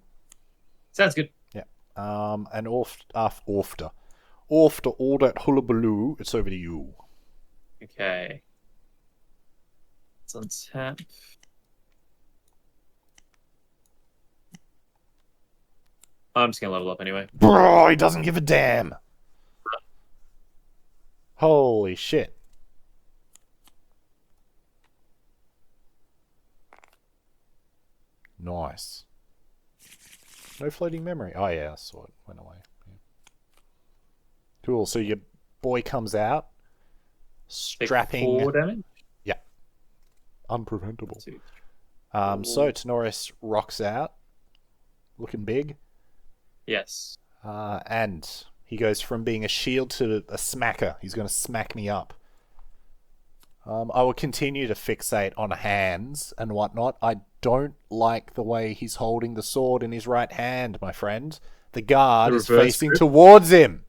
Speaker 3: Sounds good.
Speaker 2: Yeah. And after all that hullabaloo, it's over to you.
Speaker 3: Okay. Let's untap. I'm just gonna level up anyway.
Speaker 2: Bro, he doesn't give a damn. Holy shit. Nice. No floating memory. Oh yeah, I saw it. Went away. Yeah. Cool. So your boy comes out,
Speaker 3: Take
Speaker 2: strapping.
Speaker 3: 4 damage.
Speaker 2: Yeah. Unpreventable.
Speaker 3: 2,
Speaker 2: So Tenoris rocks out, looking big.
Speaker 3: yes.
Speaker 2: And he goes from being a shield to a smacker. He's going to smack me up. I will continue to fixate on hands and whatnot. I don't like the way he's holding the sword in his right hand, my friend. The guard is
Speaker 3: reverse
Speaker 2: facing
Speaker 3: grip?
Speaker 2: towards him.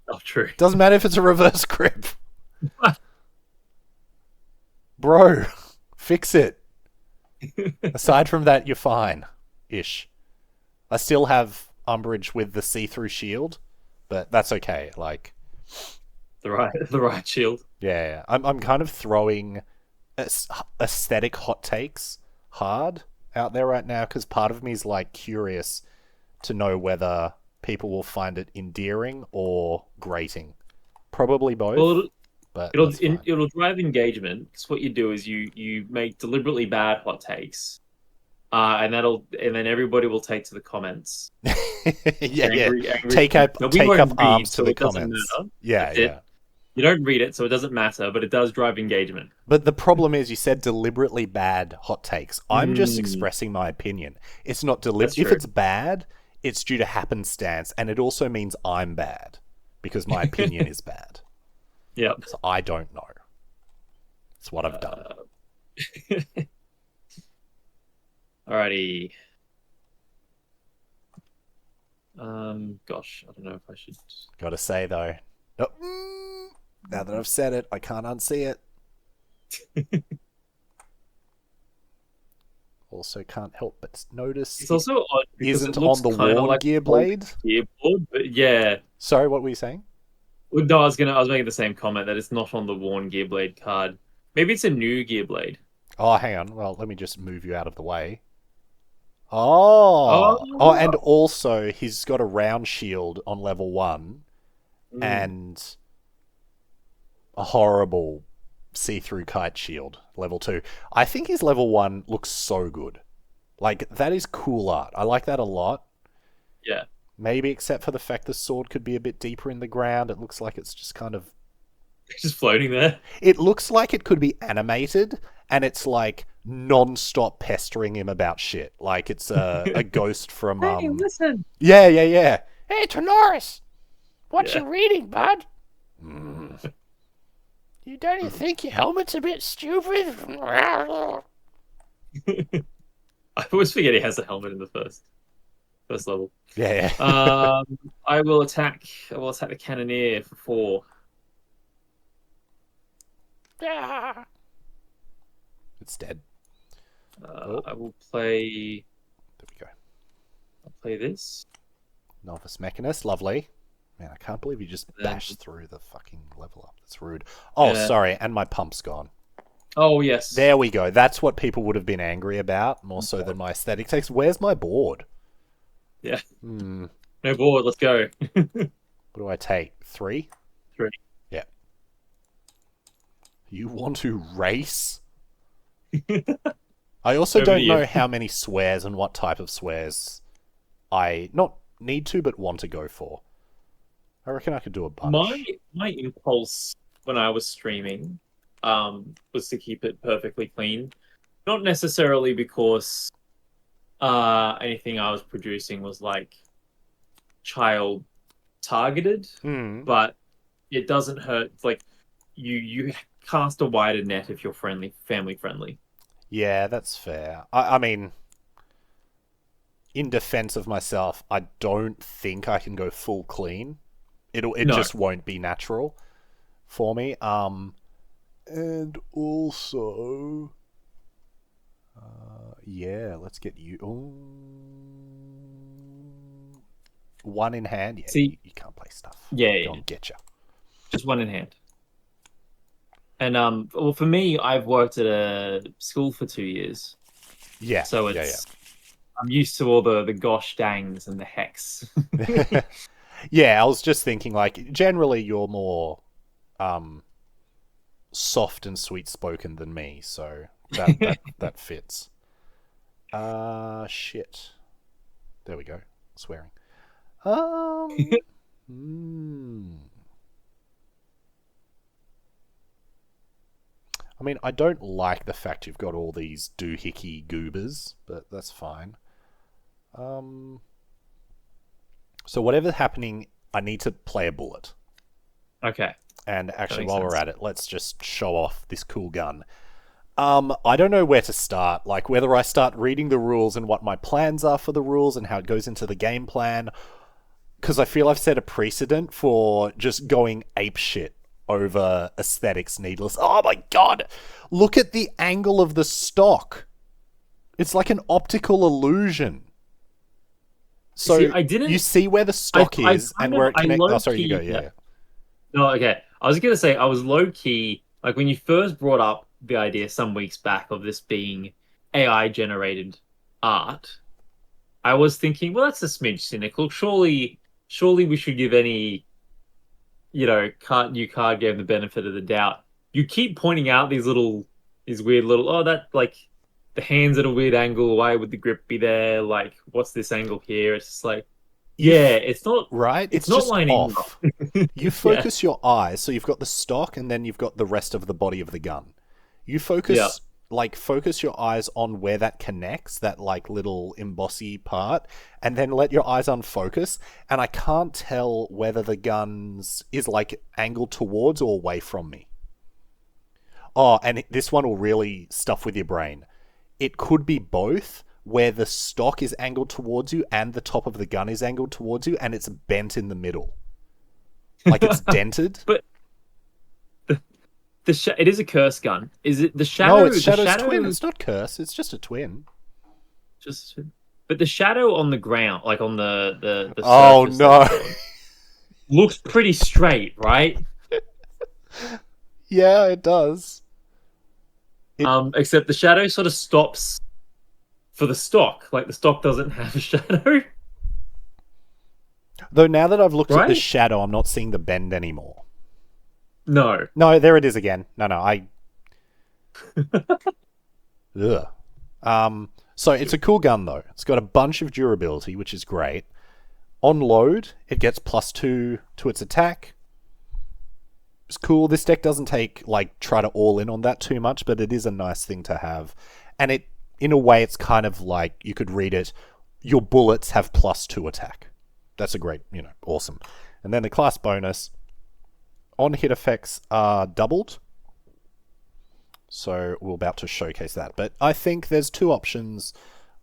Speaker 3: Oh, true.
Speaker 2: Doesn't matter if it's a reverse grip. Bro, fix it. Aside from that, you're fine. Ish. I still have umbrage with the see-through shield, but that's okay. Like,
Speaker 3: The right shield.
Speaker 2: yeah. I'm kind of throwing aesthetic hot takes hard out there right now because part of me is like curious to know whether people will find it endearing or grating. Probably both.
Speaker 3: Well,
Speaker 2: but
Speaker 3: it'll drive engagement. Because what you do is you make deliberately bad hot takes, and then everybody will take to the comments. Angry.
Speaker 2: Take up arms to the
Speaker 3: it doesn't
Speaker 2: comments.
Speaker 3: matter.
Speaker 2: Yeah,
Speaker 3: That's
Speaker 2: yeah.
Speaker 3: it. You don't read it, so it doesn't matter, but it does drive engagement.
Speaker 2: But the problem is, you said deliberately bad hot takes. I'm just expressing my opinion. It's not deliberate. If it's bad, it's due to happenstance, and it also means I'm bad because my opinion is bad.
Speaker 3: Yep.
Speaker 2: So I don't know. It's what I've done.
Speaker 3: Alrighty. Gosh, I don't know if I should.
Speaker 2: Gotta say though, now that I've said it, I can't unsee it. Also, can't help but notice
Speaker 3: It's also odd because
Speaker 2: isn't
Speaker 3: it looks
Speaker 2: on the
Speaker 3: kinda
Speaker 2: worn
Speaker 3: like
Speaker 2: gear blade.
Speaker 3: Gearboard, but yeah.
Speaker 2: Sorry, what were you saying?
Speaker 3: Well, no, I was making the same comment that it's not on the worn Gearblade card. Maybe it's a new Gearblade.
Speaker 2: Oh, hang on. Well, let me just move you out of the way. Oh, and also he's got a round shield on level 1 and a horrible see-through kite shield level 2. I think his level 1 looks so good. Like, that is cool art. I like that a lot.
Speaker 3: Yeah.
Speaker 2: Maybe except for the fact the sword could be a bit deeper in the ground. It looks like it's just kind of...
Speaker 3: just floating there.
Speaker 2: It looks like it could be animated, and it's like non-stop pestering him about shit. Like it's a ghost from...
Speaker 3: Hey, listen!
Speaker 2: Yeah. Hey, Tenoris! What you reading, bud? You don't you think your helmet's a bit stupid?
Speaker 3: I always forget he has a helmet in the first level.
Speaker 2: Yeah.
Speaker 3: I will attack the cannoneer for 4.
Speaker 2: Yeah. It's dead.
Speaker 3: I will play.
Speaker 2: There we go.
Speaker 3: I'll play this.
Speaker 2: Novice Mechanist, lovely. Man, I can't believe you just bashed through the fucking level up. That's rude. Oh, sorry, and my pump's gone.
Speaker 3: Oh, yes.
Speaker 2: There we go. That's what people would have been angry about, more so than my aesthetic takes. Where's my board?
Speaker 3: Yeah. No board, let's go.
Speaker 2: What do I take? 3?
Speaker 3: 3.
Speaker 2: Yeah. You want to race? I also don't know how many swears and what type of swears I not need to, but want to go for. I reckon I could do a bunch.
Speaker 3: My impulse when I was streaming was to keep it perfectly clean. Not necessarily because anything I was producing was like child targeted, but it doesn't hurt. Like you cast a wider net if you're family friendly.
Speaker 2: Yeah, that's fair. I mean, in defense of myself, I don't think I can go full clean. It just won't be natural for me. And also, yeah, let's get you. One in hand. Yeah,
Speaker 3: See,
Speaker 2: you can't play stuff.
Speaker 3: Yeah,
Speaker 2: Go on, get you.
Speaker 3: Just one in hand. And well, for me, I've worked at a school for 2 years.
Speaker 2: Yeah.
Speaker 3: So it's I'm used to all the gosh dangs and the hex.
Speaker 2: Yeah, I was just thinking, like, generally you're more soft and sweet spoken than me, so that fits. Shit. There we go. swearing. I mean, I don't like the fact you've got all these doohickey goobers, but that's fine. So whatever's happening, I need to play a bullet.
Speaker 3: Okay.
Speaker 2: And actually,
Speaker 3: makes
Speaker 2: while we're
Speaker 3: sense.
Speaker 2: at it, let's just show off this cool gun. I don't know where to start. Like, whether I start reading the rules and what my plans are for the rules and how it goes into the game plan. Because I feel I've set a precedent for just going apeshit over aesthetics needless. Oh my god! Look at the angle of the stock. It's like an optical illusion. So
Speaker 3: See, I didn't.
Speaker 2: you see where the stock is and where it connects. Oh, sorry, you go.
Speaker 3: Yeah.
Speaker 2: Yeah.
Speaker 3: No, okay. I was gonna say I was low key like when you first brought up the idea some weeks back of this being AI generated art. I was thinking, well, that's a smidge cynical. Surely we should give any new card game the benefit of the doubt. You keep pointing out these weird little that like the hands at a weird angle. Why would the grip be there? Like, what's this angle here? It's just like, yeah, it's not
Speaker 2: right.
Speaker 3: It's
Speaker 2: It's
Speaker 3: not
Speaker 2: just
Speaker 3: lining
Speaker 2: off.
Speaker 3: up.
Speaker 2: You focus your eyes, so you've got the stock, and then you've got the rest of the body of the gun. You focus focus your eyes on where that connects, that like little embossy part, and then let your eyes unfocus. And I can't tell whether the guns is like angled towards or away from me. Oh, and this one will really stuff with your brain. It could be both, where the stock is angled towards you and the top of the gun is angled towards you, and it's bent in the middle. Like it's dented.
Speaker 3: But it is a curse gun. Is it the shadow?
Speaker 2: No, it's Shadow's
Speaker 3: the shadow,
Speaker 2: twin. It's not curse. It's just a twin.
Speaker 3: But the shadow on the ground, like on the
Speaker 2: Oh
Speaker 3: surface
Speaker 2: no!
Speaker 3: looks pretty straight, right?
Speaker 2: Yeah, it does.
Speaker 3: Except the shadow sort of stops for the stock. Like the stock doesn't have a shadow.
Speaker 2: Though now that I've looked at the
Speaker 3: Right?
Speaker 2: shadow, I'm not seeing the bend anymore.
Speaker 3: No.
Speaker 2: No, there it is again. No, I. Ugh. So it's a cool gun though. It's got a bunch of durability, which is great. On load, it gets +2 to its attack. It's cool. This deck doesn't try to all in on that too much, but it is a nice thing to have. And it, in a way, it's kind of like, you could read it, your bullets have +2 attack. That's a great, awesome. And then the class bonus, on hit effects are doubled. So we're about to showcase that. But I think there's two options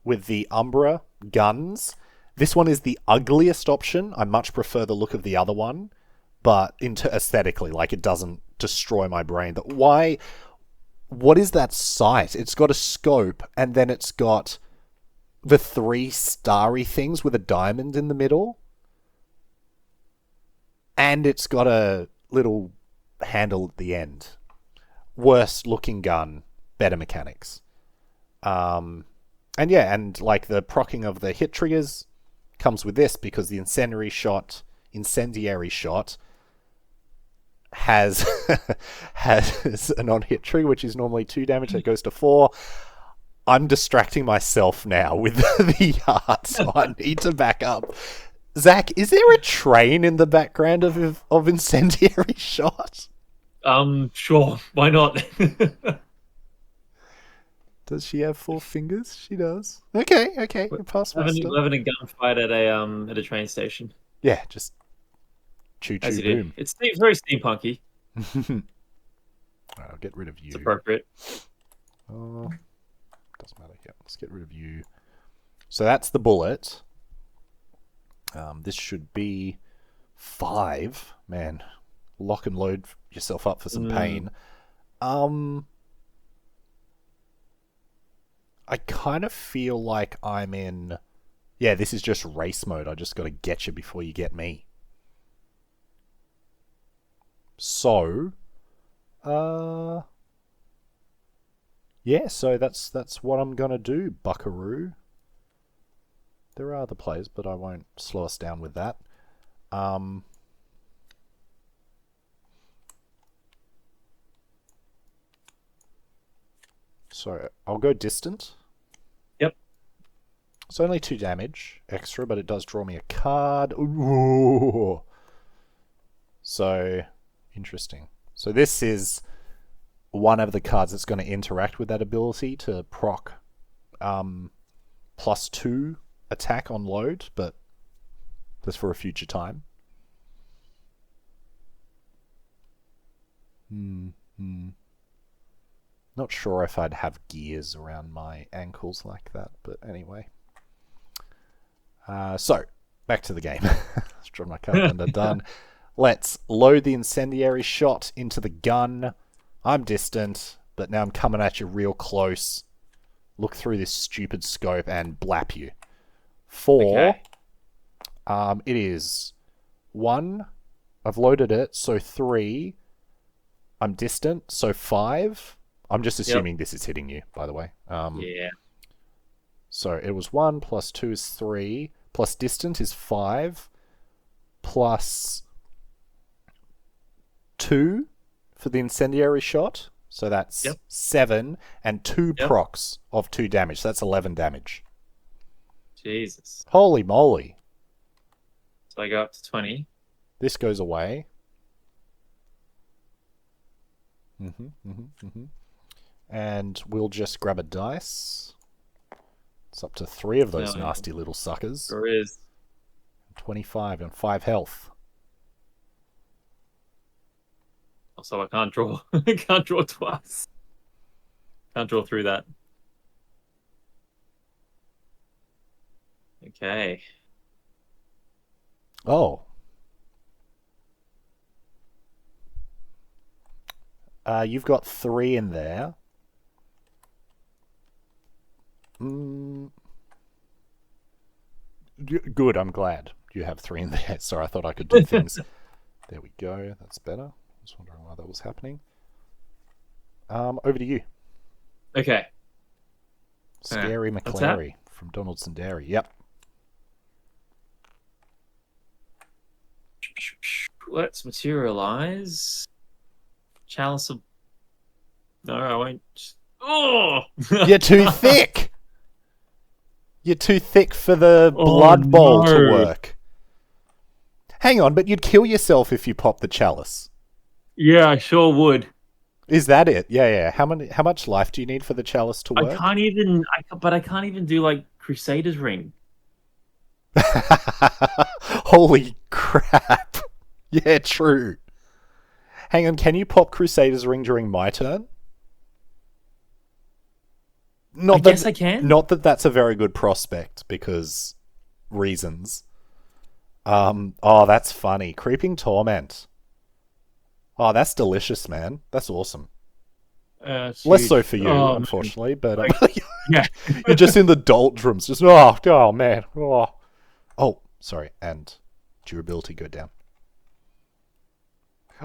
Speaker 2: with the Umbra guns. This one is the ugliest option. I much prefer the look of the other one. But aesthetically, like, it doesn't destroy my brain. What is that sight? It's got a scope, and then it's got the 3 starry things with a diamond in the middle. And it's got a little handle at the end. Worst looking gun, better mechanics. And like the procking of the hit triggers comes with this, because the incendiary shot has an on-hit trigger, which is normally 2 damage. That goes to 4. I'm distracting myself now with the art, so I need to back up. Zach, is there a train in the background of incendiary shot?
Speaker 3: Sure. Why not?
Speaker 2: Does she have 4 fingers? She does. Okay. You pass my stuff.
Speaker 3: We're having a gunfight at a train station.
Speaker 2: Yeah, just choo
Speaker 3: As
Speaker 2: choo
Speaker 3: you
Speaker 2: boom.
Speaker 3: do. It's very steampunky.
Speaker 2: Alright, I'll get rid of you.
Speaker 3: It's appropriate.
Speaker 2: Oh, doesn't matter. Yeah, let's get rid of you. So that's the bullet. This should be 5. Man, lock and load yourself up for some pain. I kind of feel like I'm in... Yeah, this is just race mode. I just got to get you before you get me. So... yeah, so that's what I'm going to do, buckaroo. There are other players, but I won't slow us down with that. So I'll go distant.
Speaker 3: Yep.
Speaker 2: It's only 2 damage extra, but it does draw me a card. Ooh. So, interesting. So this is one of the cards that's going to interact with that ability to proc +2 attack on load, but that's for a future time. Not sure if I'd have gears around my ankles like that, but anyway. So, back to the game. Let's draw my card and done. Let's load the incendiary shot into the gun. I'm distant, but now I'm coming at you real close. Look through this stupid scope and blap you. 4.
Speaker 3: Okay.
Speaker 2: It is 1. I've loaded it, so 3. I'm distant, so 5. I'm just assuming this is hitting you, by the way.
Speaker 3: Yeah.
Speaker 2: So it was 1 plus 2 is 3, plus distant is 5, plus 2 for the incendiary shot. So that's 7, and 2 procs of 2 damage. So that's 11 damage.
Speaker 3: Jesus.
Speaker 2: Holy moly.
Speaker 3: So I go up to 20.
Speaker 2: This goes away. And we'll just grab a dice. It's up to 3 of those nasty little suckers.
Speaker 3: There is.
Speaker 2: 25 and 5 health.
Speaker 3: Also, I can't draw. I can't draw twice. Can't draw through that. Okay.
Speaker 2: Oh. You've got 3 in there. Good, I'm glad you have 3 in there. Sorry, I thought I could do things. There we go. That's better. I was wondering why that was happening. Over to you.
Speaker 3: Okay.
Speaker 2: Scary McClary from Donaldson Dairy. Yep.
Speaker 3: Let's materialize. Chalice of... No, I won't. Oh!
Speaker 2: You're too thick! You're too thick for the blood bowl to work. Hang on, but you'd kill yourself if you pop the chalice.
Speaker 3: Yeah, I sure would.
Speaker 2: Is that it? Yeah. How much life do you need for the chalice to work?
Speaker 3: I can't even do like Crusader's Ring.
Speaker 2: Holy crap. Yeah, true. Hang on, can you pop Crusader's Ring during my turn?
Speaker 3: I guess I can.
Speaker 2: Not that that's a very good prospect, because reasons. Oh, that's funny. Creeping Torment. Oh, that's delicious, man. That's awesome. Less so for you, unfortunately, but
Speaker 3: yeah,
Speaker 2: you're just in the doldrums. Just oh man. Oh, sorry, and durability go down.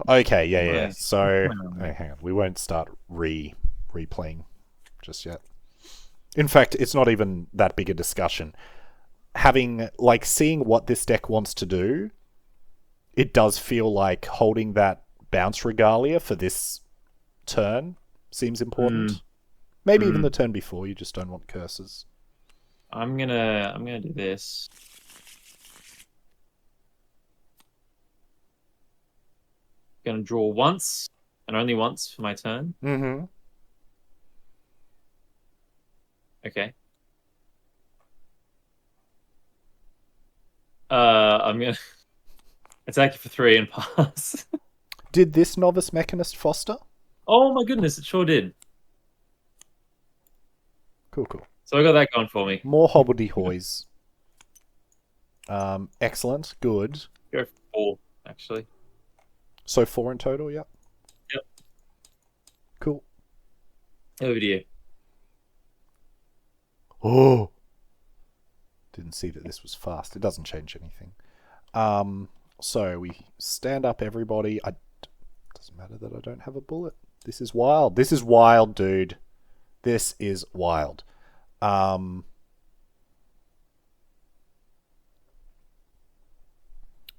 Speaker 2: Okay, yeah. So, hang on. We won't start replaying just yet. In fact, it's not even that big a discussion. Seeing what this deck wants to do, it does feel like holding that bounce regalia for this turn seems important. Maybe even the turn before, you just don't want curses.
Speaker 3: I'm gonna do this. Gonna draw once and only once for my turn.
Speaker 2: Mm-hmm.
Speaker 3: Okay. I'm gonna attack you for 3 and pass.
Speaker 2: Did this Novice Mechanist foster?
Speaker 3: Oh my goodness, it sure did.
Speaker 2: Cool.
Speaker 3: So I got that going for me.
Speaker 2: More hobbledehoys. Excellent. Good.
Speaker 3: Go for 4, actually.
Speaker 2: So 4 in total, yep.
Speaker 3: Yep.
Speaker 2: Cool.
Speaker 3: Over to you.
Speaker 2: Oh! Didn't see that this was fast. It doesn't change anything. So we stand up, everybody. Doesn't matter that I don't have a bullet. This is wild. This is wild, dude. This is wild.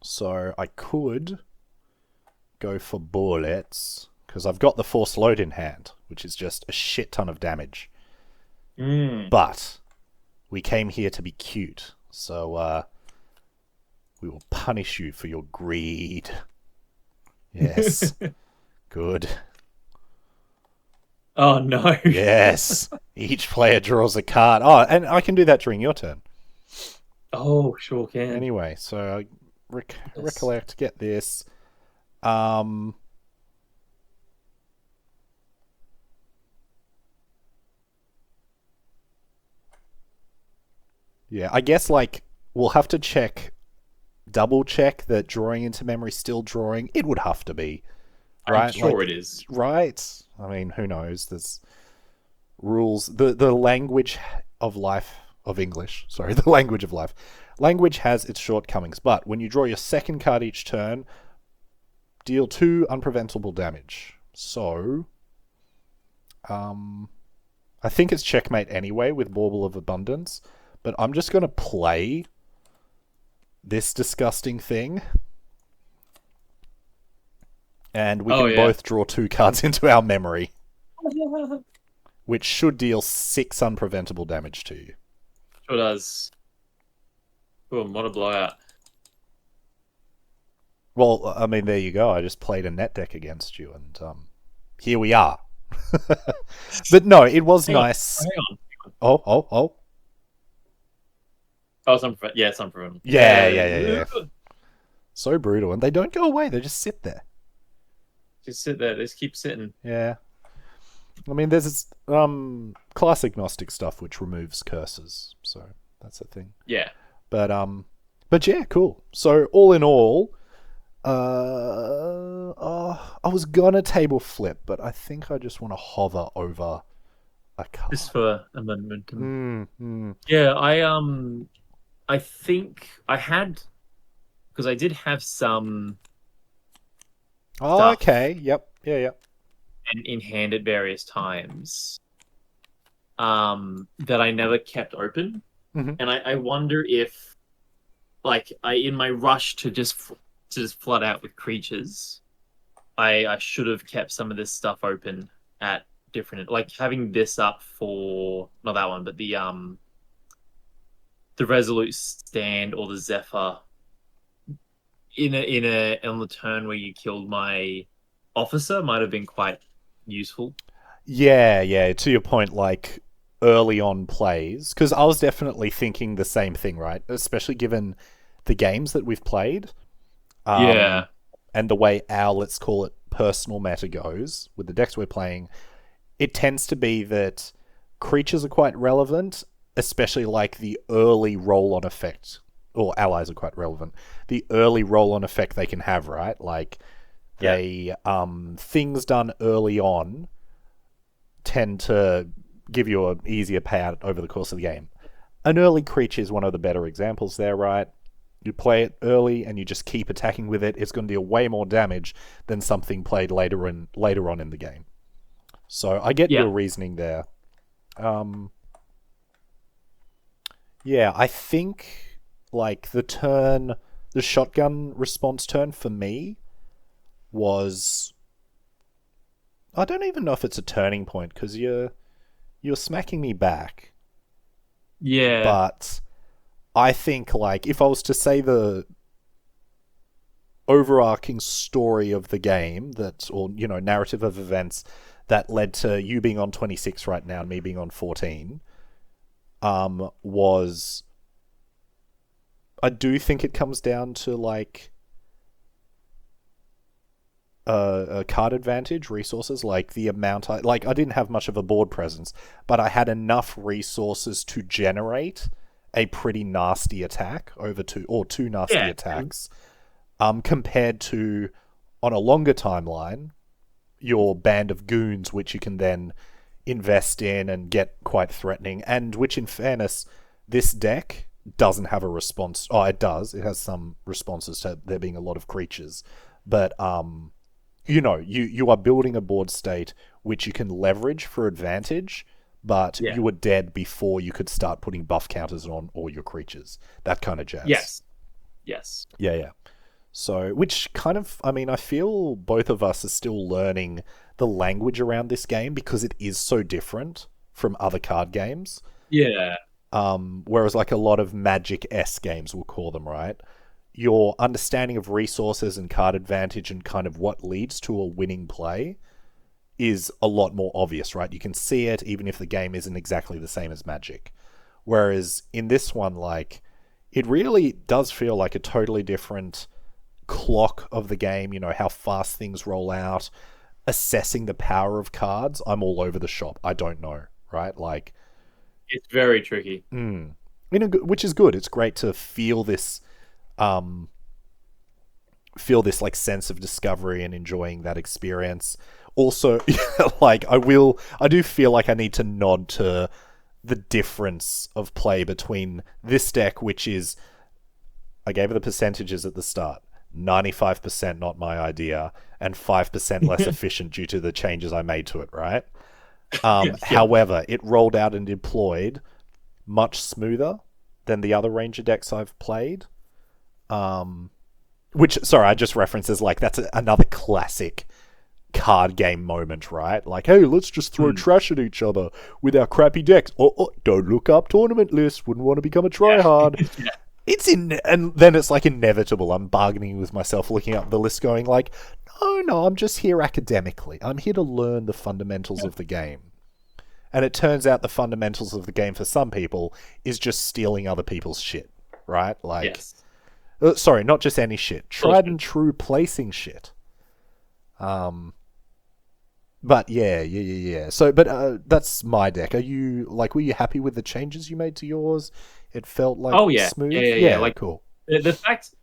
Speaker 2: So I could go for bullets, because I've got the force load in hand, which is just a shit ton of damage. But We came here to be cute, so we will punish you for your greed. Yes. Good.
Speaker 3: Oh no.
Speaker 2: Yes. Each player draws a card. Oh, and I can do that during your turn.
Speaker 3: Oh, sure can.
Speaker 2: Anyway, so
Speaker 3: Yes.
Speaker 2: recollect, get this. Yeah, I guess like we'll have to double check that drawing into memory is still drawing. It would have to be, right?
Speaker 3: I'm sure
Speaker 2: Like,
Speaker 3: it is.
Speaker 2: right? I mean, who knows? There's rules. The language of life of English. Sorry, the language of life. Language has its shortcomings, but when you draw your second card each turn, deal 2 unpreventable damage. So, I think it's checkmate anyway with Bauble of Abundance. But I'm just going to play this disgusting thing. And we can both draw 2 cards into our memory. Which should deal 6 unpreventable damage to you.
Speaker 3: Sure does. Boom, what a blowout.
Speaker 2: Well, I mean, there you go. I just played a net deck against you, and here we are. But no, it was nice.
Speaker 3: Hang on.
Speaker 2: Oh.
Speaker 3: Oh, it's unpreventable. Yeah, it's unpreventable.
Speaker 2: Yeah. So brutal. And they don't go away. They just sit there.
Speaker 3: Just sit there. Just keep sitting.
Speaker 2: Yeah. I mean, there's this, class agnostic stuff which removes curses. So that's a thing.
Speaker 3: Yeah.
Speaker 2: But yeah, cool. So all in all, I was gonna table flip, but I think I just want to hover over a card.
Speaker 3: Just for a momentum.
Speaker 2: Mm.
Speaker 3: Yeah, I think I had, because I did have some
Speaker 2: Oh, okay. Yep. Yeah.
Speaker 3: in hand at various times that I never kept open.
Speaker 2: Mm-hmm.
Speaker 3: And I wonder if, like, in my rush to just flood out with creatures, I should have kept some of this stuff open at different, like having this up for, not that one, but the Resolute Stand or the Zephyr on the turn where you killed my officer might have been quite useful.
Speaker 2: Yeah. To your point, like early on plays, because I was definitely thinking the same thing, right? Especially given the games that we've played.
Speaker 3: Yeah.
Speaker 2: And the way our, let's call it, personal meta goes with the decks we're playing, it tends to be that creatures are quite relevant, especially like the early roll-on effect, or allies are quite relevant. The early roll-on effect they can have, right? Like, they things done early on tend to give you an easier payout over the course of the game. An early creature is one of the better examples there, right? You play it early and you just keep attacking with it. It's going to deal way more damage than something played later on in the game. So I get your reasoning there. Yeah, I think like the shotgun response turn for me was, I don't even know if it's a turning point because you're smacking me back.
Speaker 3: Yeah.
Speaker 2: But I think like if I was to say the overarching story of the game or narrative of events that led to you being on 26 right now and me being on 14, was, I do think it comes down to like a card advantage, resources, like the amount I didn't have much of a board presence, but I had enough resources to generate a pretty nasty attack over two nasty attacks, compared to, on a longer timeline, your band of goons, which you can then invest in and get quite threatening, and which, in fairness, this deck doesn't have a response. Oh, it does. It has some responses to there being a lot of creatures, but you are building a board state which you can leverage for advantage, but you were dead before you could start putting buff counters on all your creatures. That kind of jazz.
Speaker 3: Yes.
Speaker 2: Yeah. So, which kind of, I mean, I feel both of us are still learning the language around this game because it is so different from other card games.
Speaker 3: Yeah.
Speaker 2: Whereas like a lot of Magic-esque games, we'll call them, right? Your understanding of resources and card advantage and kind of what leads to a winning play is a lot more obvious, right? You can see it even if the game isn't exactly the same as Magic. Whereas in this one, like, it really does feel like a totally different clock of the game, you know, how fast things roll out, assessing the power of cards. I'm all over the shop. I don't know, right? Like,
Speaker 3: It's very tricky.
Speaker 2: which is good. It's great to feel this like sense of discovery and enjoying that experience. Also, like, I do feel like I need to nod to the difference of play between this deck, which is, I gave it the percentages at the start, 95% not my idea, and 5% less efficient due to the changes I made to it, right? However, it rolled out and deployed much smoother than the other Ranger decks I've played. Which, sorry, I just referenced as like, that's another classic card game moment, right? Like, hey, let's just throw trash at each other with our crappy decks. Don't look up tournament lists. Wouldn't want to become a tryhard. Yeah. And then it's like inevitable. I'm bargaining with myself, looking up the list, going like, no, I'm just here academically. I'm here to learn the fundamentals of the game. And it turns out the fundamentals of the game for some people is just stealing other people's shit, right? Like,
Speaker 3: Yes.
Speaker 2: Sorry, not just any shit. Tried and true placing shit. But yeah. So, but that's my deck. Were you happy with the changes you made to yours? It felt like smooth.
Speaker 3: Yeah. Like,
Speaker 2: cool.
Speaker 3: The fact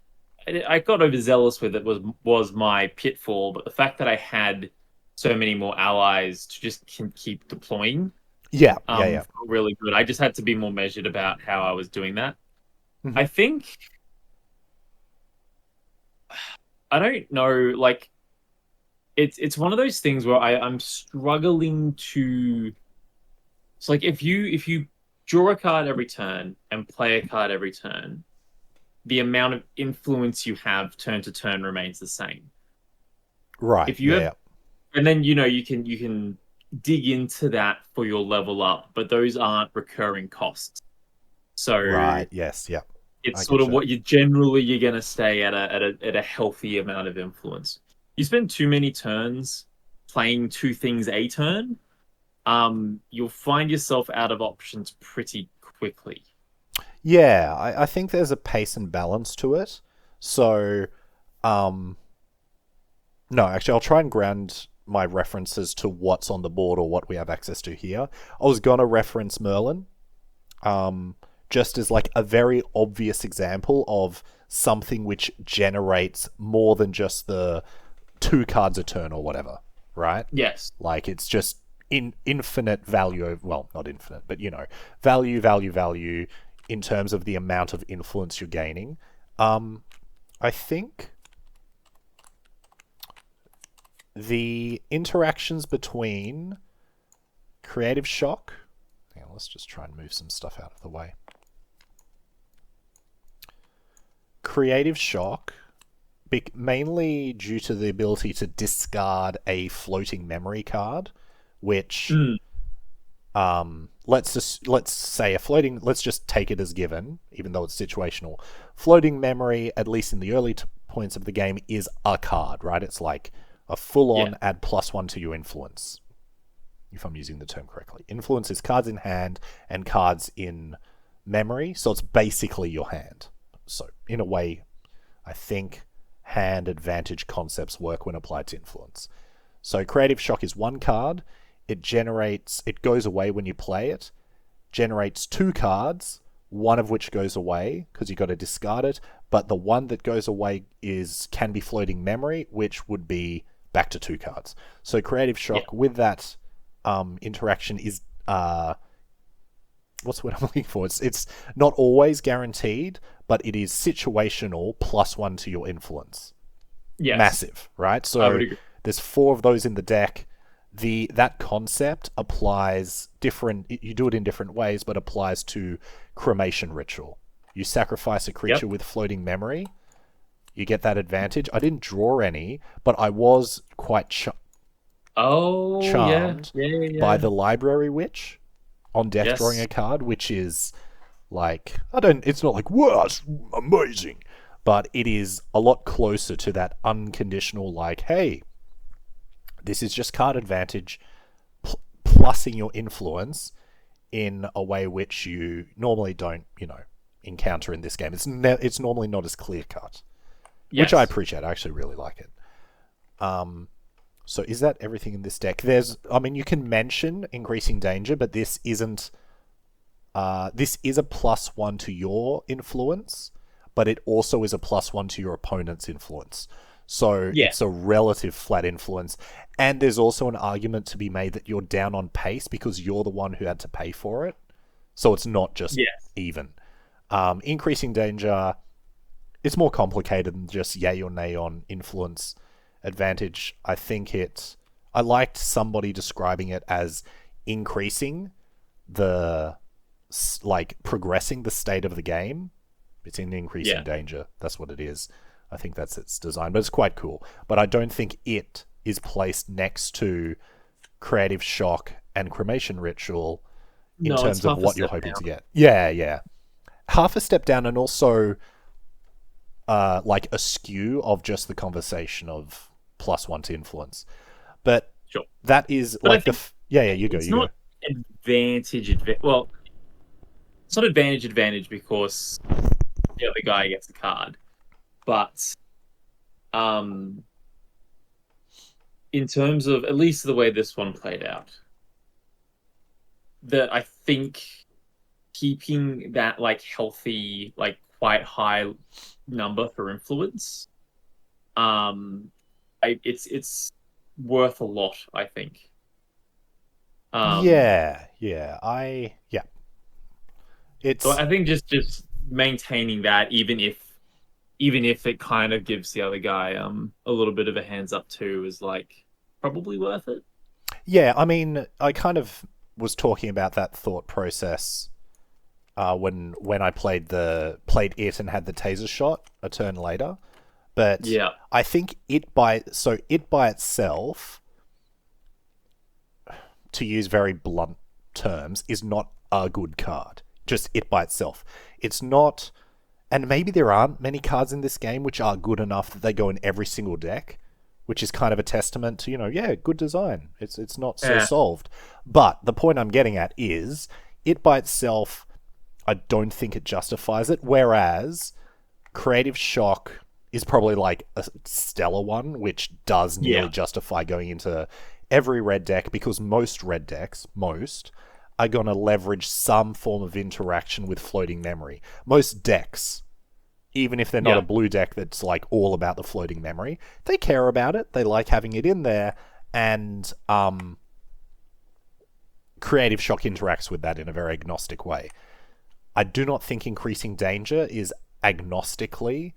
Speaker 3: I got overzealous with it was my pitfall, but the fact that I had so many more allies to just keep deploying,
Speaker 2: felt
Speaker 3: really good. I just had to be more measured about how I was doing that.
Speaker 2: Mm-hmm.
Speaker 3: I think, I don't know, like, it's one of those things where I'm struggling to. It's like if you draw a card every turn and play a card every turn, the amount of influence you have turn to turn remains the same.
Speaker 2: Right.
Speaker 3: If you have, and then you can dig into that for your level up, but those aren't recurring costs. So
Speaker 2: right. Yes. Yeah.
Speaker 3: It's sort of what you're going to stay at a healthy amount of influence. You spend too many turns playing two things a turn, you'll find yourself out of options pretty quickly.
Speaker 2: Yeah, I think there's a pace and balance to it. So, no, actually, I'll try and ground my references to what's on the board or what we have access to here. I was gonna reference Merlin, just as like a very obvious example of something which generates more than just the 2 cards a turn or whatever, right?
Speaker 3: Yes.
Speaker 2: Like, it's just infinite value. Well, not infinite, but, you know, value in terms of the amount of influence you're gaining. I think the interactions between Creative Shock... Hang on, let's just try and move some stuff out of the way. Creative Shock, mainly due to the ability to discard a floating memory card, which let's just take it as given, even though it's situational. Floating memory, at least in the early points of the game, is a card, right? It's like a full-on add +1 to your influence, if I'm using the term correctly. Influence is cards in hand and cards in memory, so it's basically your hand. So, in a way, I think hand advantage concepts work when applied to influence. So Creative Shock is 1 card. It goes away when you play it, generates 2 cards, one of which goes away because you got to discard it, but the one that goes away can be floating memory, which would be back to 2 cards. So Creative Shock with that interaction is what's what I'm looking for? It's not always guaranteed, but it is situational +1 to your influence.
Speaker 3: Yes.
Speaker 2: Massive, right? So there's 4 of those in the deck. That concept applies you do it in different ways, but applies to Cremation Ritual. You sacrifice a creature with floating memory, you get that advantage. I didn't draw any, but I was quite charmed by the Library Witch on death drawing a card, which is Like, it's not like, wow, it's amazing. But it is a lot closer to that unconditional, like, hey, this is just card advantage plussing your influence in a way which you normally don't, encounter in this game. It's normally not as clear cut, which I appreciate. I actually really like it. So is that everything in this deck? You can mention increasing danger, but this isn't. This is a +1 to your influence, but it also is a +1 to your opponent's influence. So it's a relative flat influence. And there's also an argument to be made that you're down on pace because you're the one who had to pay for it. So it's not just even. Increasing danger, it's more complicated than just yay or nay on influence advantage. I liked somebody describing it as increasing progressing the state of the game. It's in increasing danger. That's what it is. I think that's its design, but it's quite cool. But I don't think it is placed next to Creative Shock and Cremation Ritual in terms of what you're hoping to get. Yeah. Half a step down, and also a skew of just the conversation of +1 to influence. But that is you go.
Speaker 3: It's not advantage. Well, it's not advantage because the other guy gets a card. But in terms of at least the way this one played out, that I think keeping that healthy, quite high number for influence, it's worth a lot, I think. So I think just maintaining that, even if it kind of gives the other guy a little bit of a hands up too, is probably worth it.
Speaker 2: Yeah, I kind of was talking about that thought process when I played it and had the taser shot a turn later. But I think it by itself, to use very blunt terms, is not a good card. Just it by itself. It's not. And maybe there aren't many cards in this game which are good enough that they go in every single deck, which is kind of a testament to, good design. It's not so solved. But the point I'm getting at is, it by itself, I don't think it justifies it, whereas Creative Shock is probably a stellar one, which does nearly justify going into every red deck, because most red decks, are going to leverage some form of interaction with floating memory. Most decks, even if they're not a blue deck that's all about the floating memory, they care about it. They like having it in there, and Creative Shock interacts with that in a very agnostic way. I do not think increasing danger is agnostically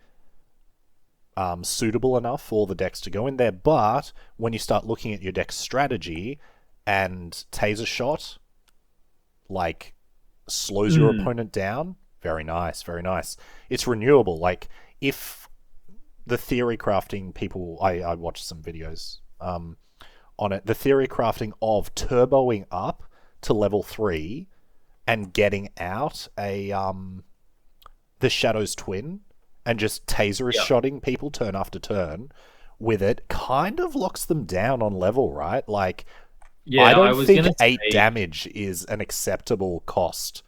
Speaker 2: suitable enough for all the decks to go in there, but when you start looking at your deck strategy, and Taser Shot slows your opponent down, very nice. It's renewable. If the theory crafting people, I watched some videos on it, the theory crafting of turboing up to level 3 and getting out the Shadow's Twin and just taser-shotting people turn after turn with it kind of locks them down on level, right? I don't think 8 damage is an acceptable cost.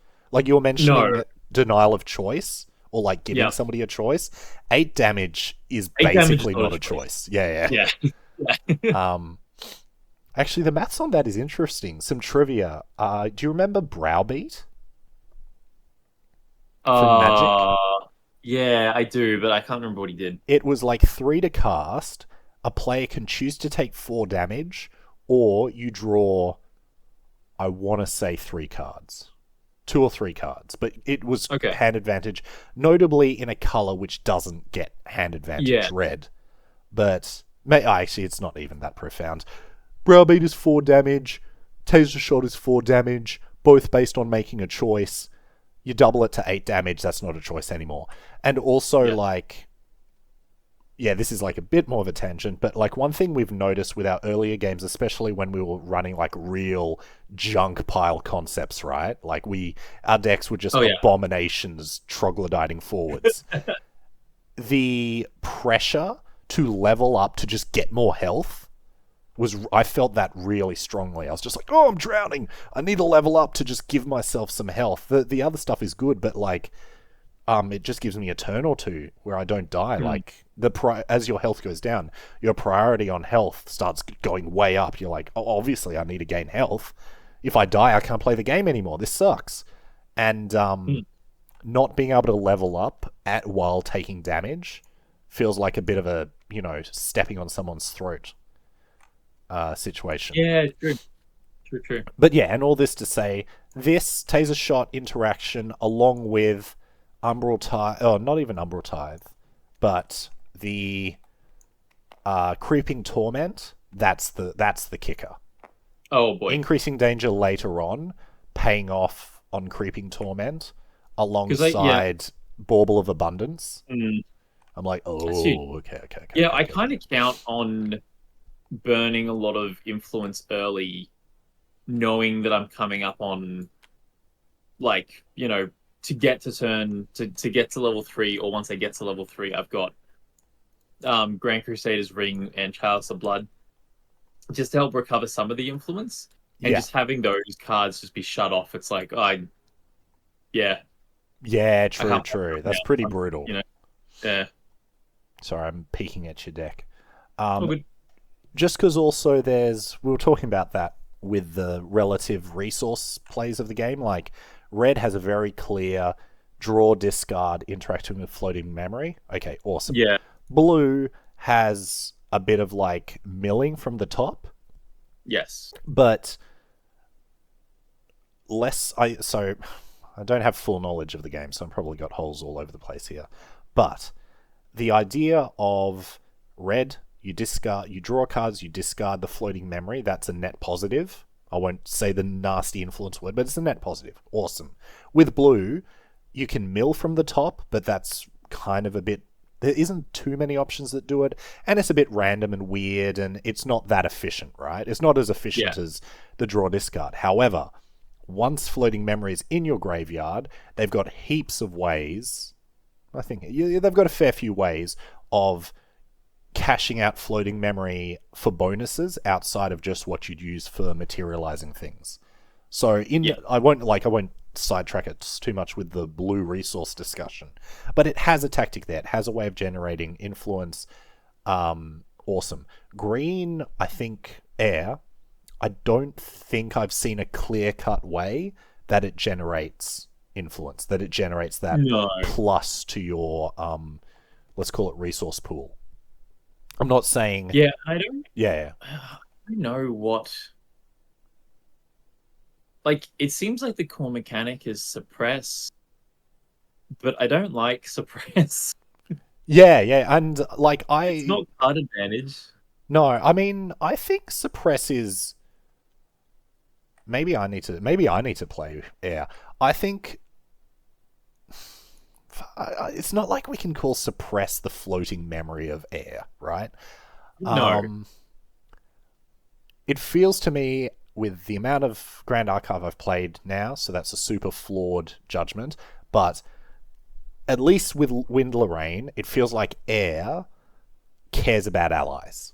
Speaker 2: You were mentioning denial of choice, or giving somebody a choice. 8 damage is basically not a choice. Yeah. Actually, the maths on that is interesting. Some trivia. Do you remember Browbeat from Magic?
Speaker 3: Yeah, I do, but I can't remember what he did.
Speaker 2: It was 3 to cast. A player can choose to take 4 damage, or you draw, I want to say 3 cards. 2 or 3 cards. But it was hand advantage, notably in a color which doesn't get hand advantage, red. But actually, it's not even that profound. Browbeat is 4 damage. Taser Shot is 4 damage. Both based on making a choice. You double it to 8 damage, that's not a choice anymore. And also, yeah, this is like a bit more of a tangent, but like one thing we've noticed with our earlier games, especially when we were running like real junk pile concepts, right? Like our decks were just
Speaker 3: Oh, yeah.
Speaker 2: abominations troglodyting forwards. The pressure to level up to just get more health I felt that really strongly. I was just like, oh, I'm drowning. I need to level up to just give myself some health. The other stuff is good, but like, it just gives me a turn or two where I don't die. Like as your health goes down, your priority on health starts going way up. You're like, oh, obviously I need to gain health. If I die, I can't play the game anymore. This sucks. And not being able to level up while taking damage feels like a bit of a, stepping on someone's throat situation.
Speaker 3: Yeah, true.
Speaker 2: But yeah, and all this to say, this Taser Shot interaction along with Umbral Tithe, not even Umbral Tithe, but the Creeping Torment, that's the kicker.
Speaker 3: Oh boy.
Speaker 2: Increasing danger later on, paying off on Creeping Torment, alongside Bauble of Abundance. I'm like, oh, okay.
Speaker 3: Yeah, I kind of count on burning a lot of influence early, knowing that I'm coming up on, like, to get to get to level 3, or once I get to level 3, I've got Grand Crusader's Ring and Chalice of Blood, just to help recover some of the influence. And just having those cards just be shut off, it's like, yeah,
Speaker 2: true. That's pretty brutal.
Speaker 3: Yeah.
Speaker 2: Sorry, I'm peeking at your deck.
Speaker 3: Good.
Speaker 2: Just because also we were talking about that with the relative resource plays of the game. Like, red has a very clear draw, discard, interacting with floating memory. Okay, awesome.
Speaker 3: Yeah.
Speaker 2: Blue has a bit of like milling from the top.
Speaker 3: Yes.
Speaker 2: But I don't have full knowledge of the game, so I've probably got holes all over the place here. But the idea of red, you draw cards, you discard the floating memory, that's a net positive. I won't say the nasty influence word, but it's a net positive. Awesome. With blue, you can mill from the top, but that's kind of a bit... There isn't too many options that do it, and it's a bit random and weird, and it's not that efficient, right? It's not as efficient as the draw discard. However, once floating memory is in your graveyard, they've got heaps of ways... I think they've got a fair few ways of cashing out floating memory for bonuses outside of just what you'd use for materializing things. So I won't sidetrack it too much with the blue resource discussion, but it has a tactic there. It has a way of generating influence. Awesome. Green, I think air. I don't think I've seen a clear-cut way that it generates influence, that it generates that plus to your let's call it resource pool. I'm not saying
Speaker 3: I don't know what, like, it seems like the core mechanic is suppress, but I don't like suppress.
Speaker 2: And like
Speaker 3: it's not card advantage.
Speaker 2: No, I mean, I think suppress is maybe I need to play air. I think it's not like we can call suppress the floating memory of air, right?
Speaker 3: No.
Speaker 2: It feels to me, with the amount of Grand Archive I've played now, so that's a super flawed judgment, but at least with Wind Lorraine, it feels like air cares about allies.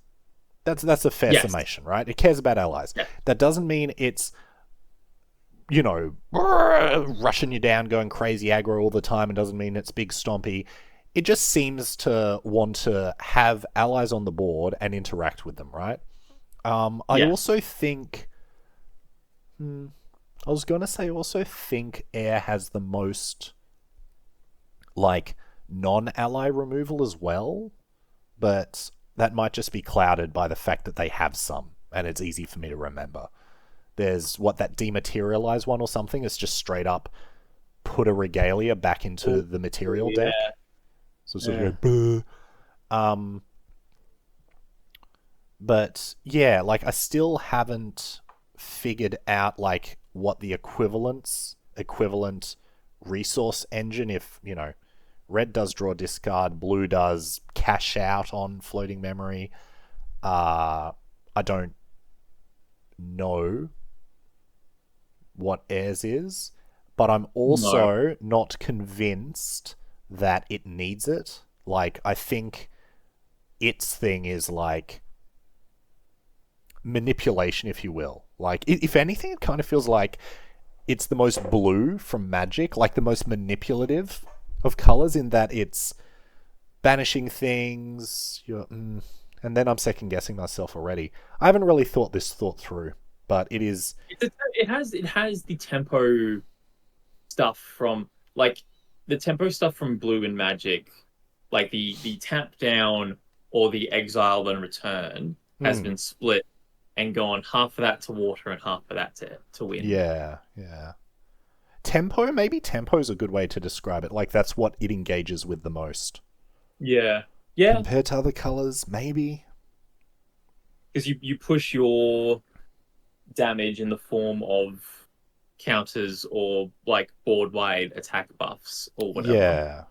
Speaker 2: That's a fair summation, right? It cares about allies.
Speaker 3: Yeah.
Speaker 2: That doesn't mean it's rushing you down, going crazy aggro all the time. It doesn't mean it's big stompy. It just seems to want to have allies on the board and interact with them, right? I also think... I was going to say also think air has the most like non-ally removal as well, but that might just be clouded by the fact that they have some, and it's easy for me to remember. There's that dematerialize one or something. It's just straight up put a regalia back into the material deck. So it's sort of go, but yeah, like I still haven't figured out like what the equivalent resource engine, if Red does draw discard. Blue does cash out on floating memory. I don't know what Airs is, but I'm also not convinced that it needs it. Like, I think its thing is like manipulation, if you will. Like, if anything, it kind of feels like it's the most blue from Magic, like the most manipulative of colors, in that it's banishing things. And then I'm second guessing myself already. I haven't really thought through, but it is.
Speaker 3: It has the tempo stuff from blue and Magic, like the tap down or the exile then return has been split and gone half of that to water and half of that to win.
Speaker 2: Yeah. Tempo, maybe tempo is a good way to describe it. Like, that's what it engages with the most.
Speaker 3: Yeah.
Speaker 2: Compared to other colors, maybe.
Speaker 3: Because you push your damage in the form of counters or like board wide attack buffs or whatever.
Speaker 2: Yeah.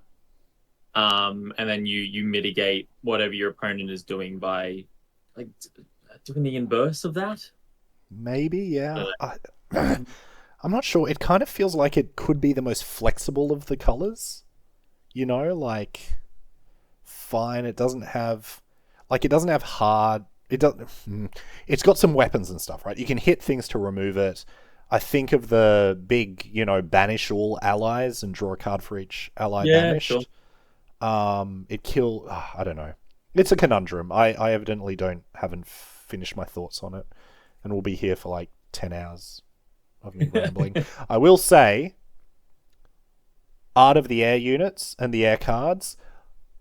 Speaker 3: And then you mitigate whatever your opponent is doing by like doing the inverse of that.
Speaker 2: Maybe, yeah. I'm not sure. It kind of feels like it could be the most flexible of the colors. You know, like, fine, it doesn't have hard. It's got some weapons and stuff, right? You can hit things to remove it. I think of the big, banish all allies and draw a card for each ally banished.
Speaker 3: Sure.
Speaker 2: I don't know. It's a conundrum. I evidently haven't finished my thoughts on it, and we'll be here for like 10 hours of me rambling. I will say, art of the air units and the air cards,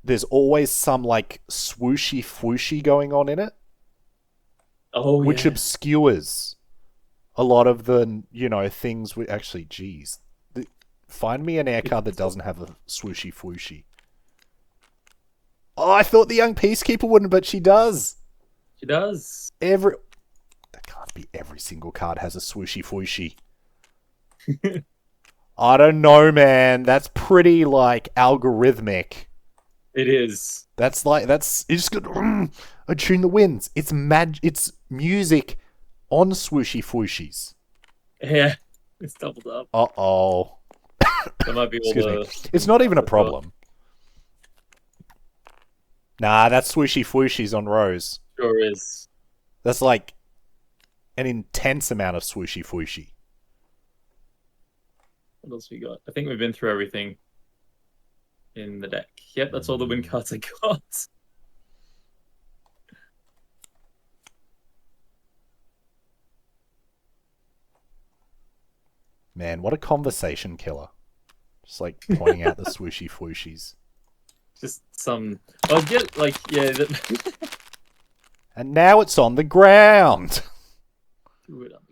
Speaker 2: there's always some like swooshy fwooshy going on in it.
Speaker 3: Oh,
Speaker 2: which obscures a lot of the, things we actually, geez. Find me an air card that doesn't have a swooshy fwooshy. Oh, I thought the young peacekeeper wouldn't, but she does.
Speaker 3: She does.
Speaker 2: That can't be every single card has a swooshy fwooshy. I don't know, man. That's pretty, like, algorithmic.
Speaker 3: It is.
Speaker 2: It's just good. Attune the winds. It's music on swooshy fwooshies.
Speaker 3: Yeah, it's doubled up.
Speaker 2: Uh-oh.
Speaker 3: That might be all the...
Speaker 2: It's not even a problem. Nah, that's swooshy fwooshies on Rose.
Speaker 3: Sure is.
Speaker 2: That's like an intense amount of swooshy fwooshy.
Speaker 3: What else we got? I think we've been through everything in the deck. Yep, that's all the win cards I got.
Speaker 2: Man, what a conversation killer. Just like pointing out the swooshy fwooshies.
Speaker 3: Just some... I'll get, like, yeah...
Speaker 2: And now it's on the ground.
Speaker 3: Do it up.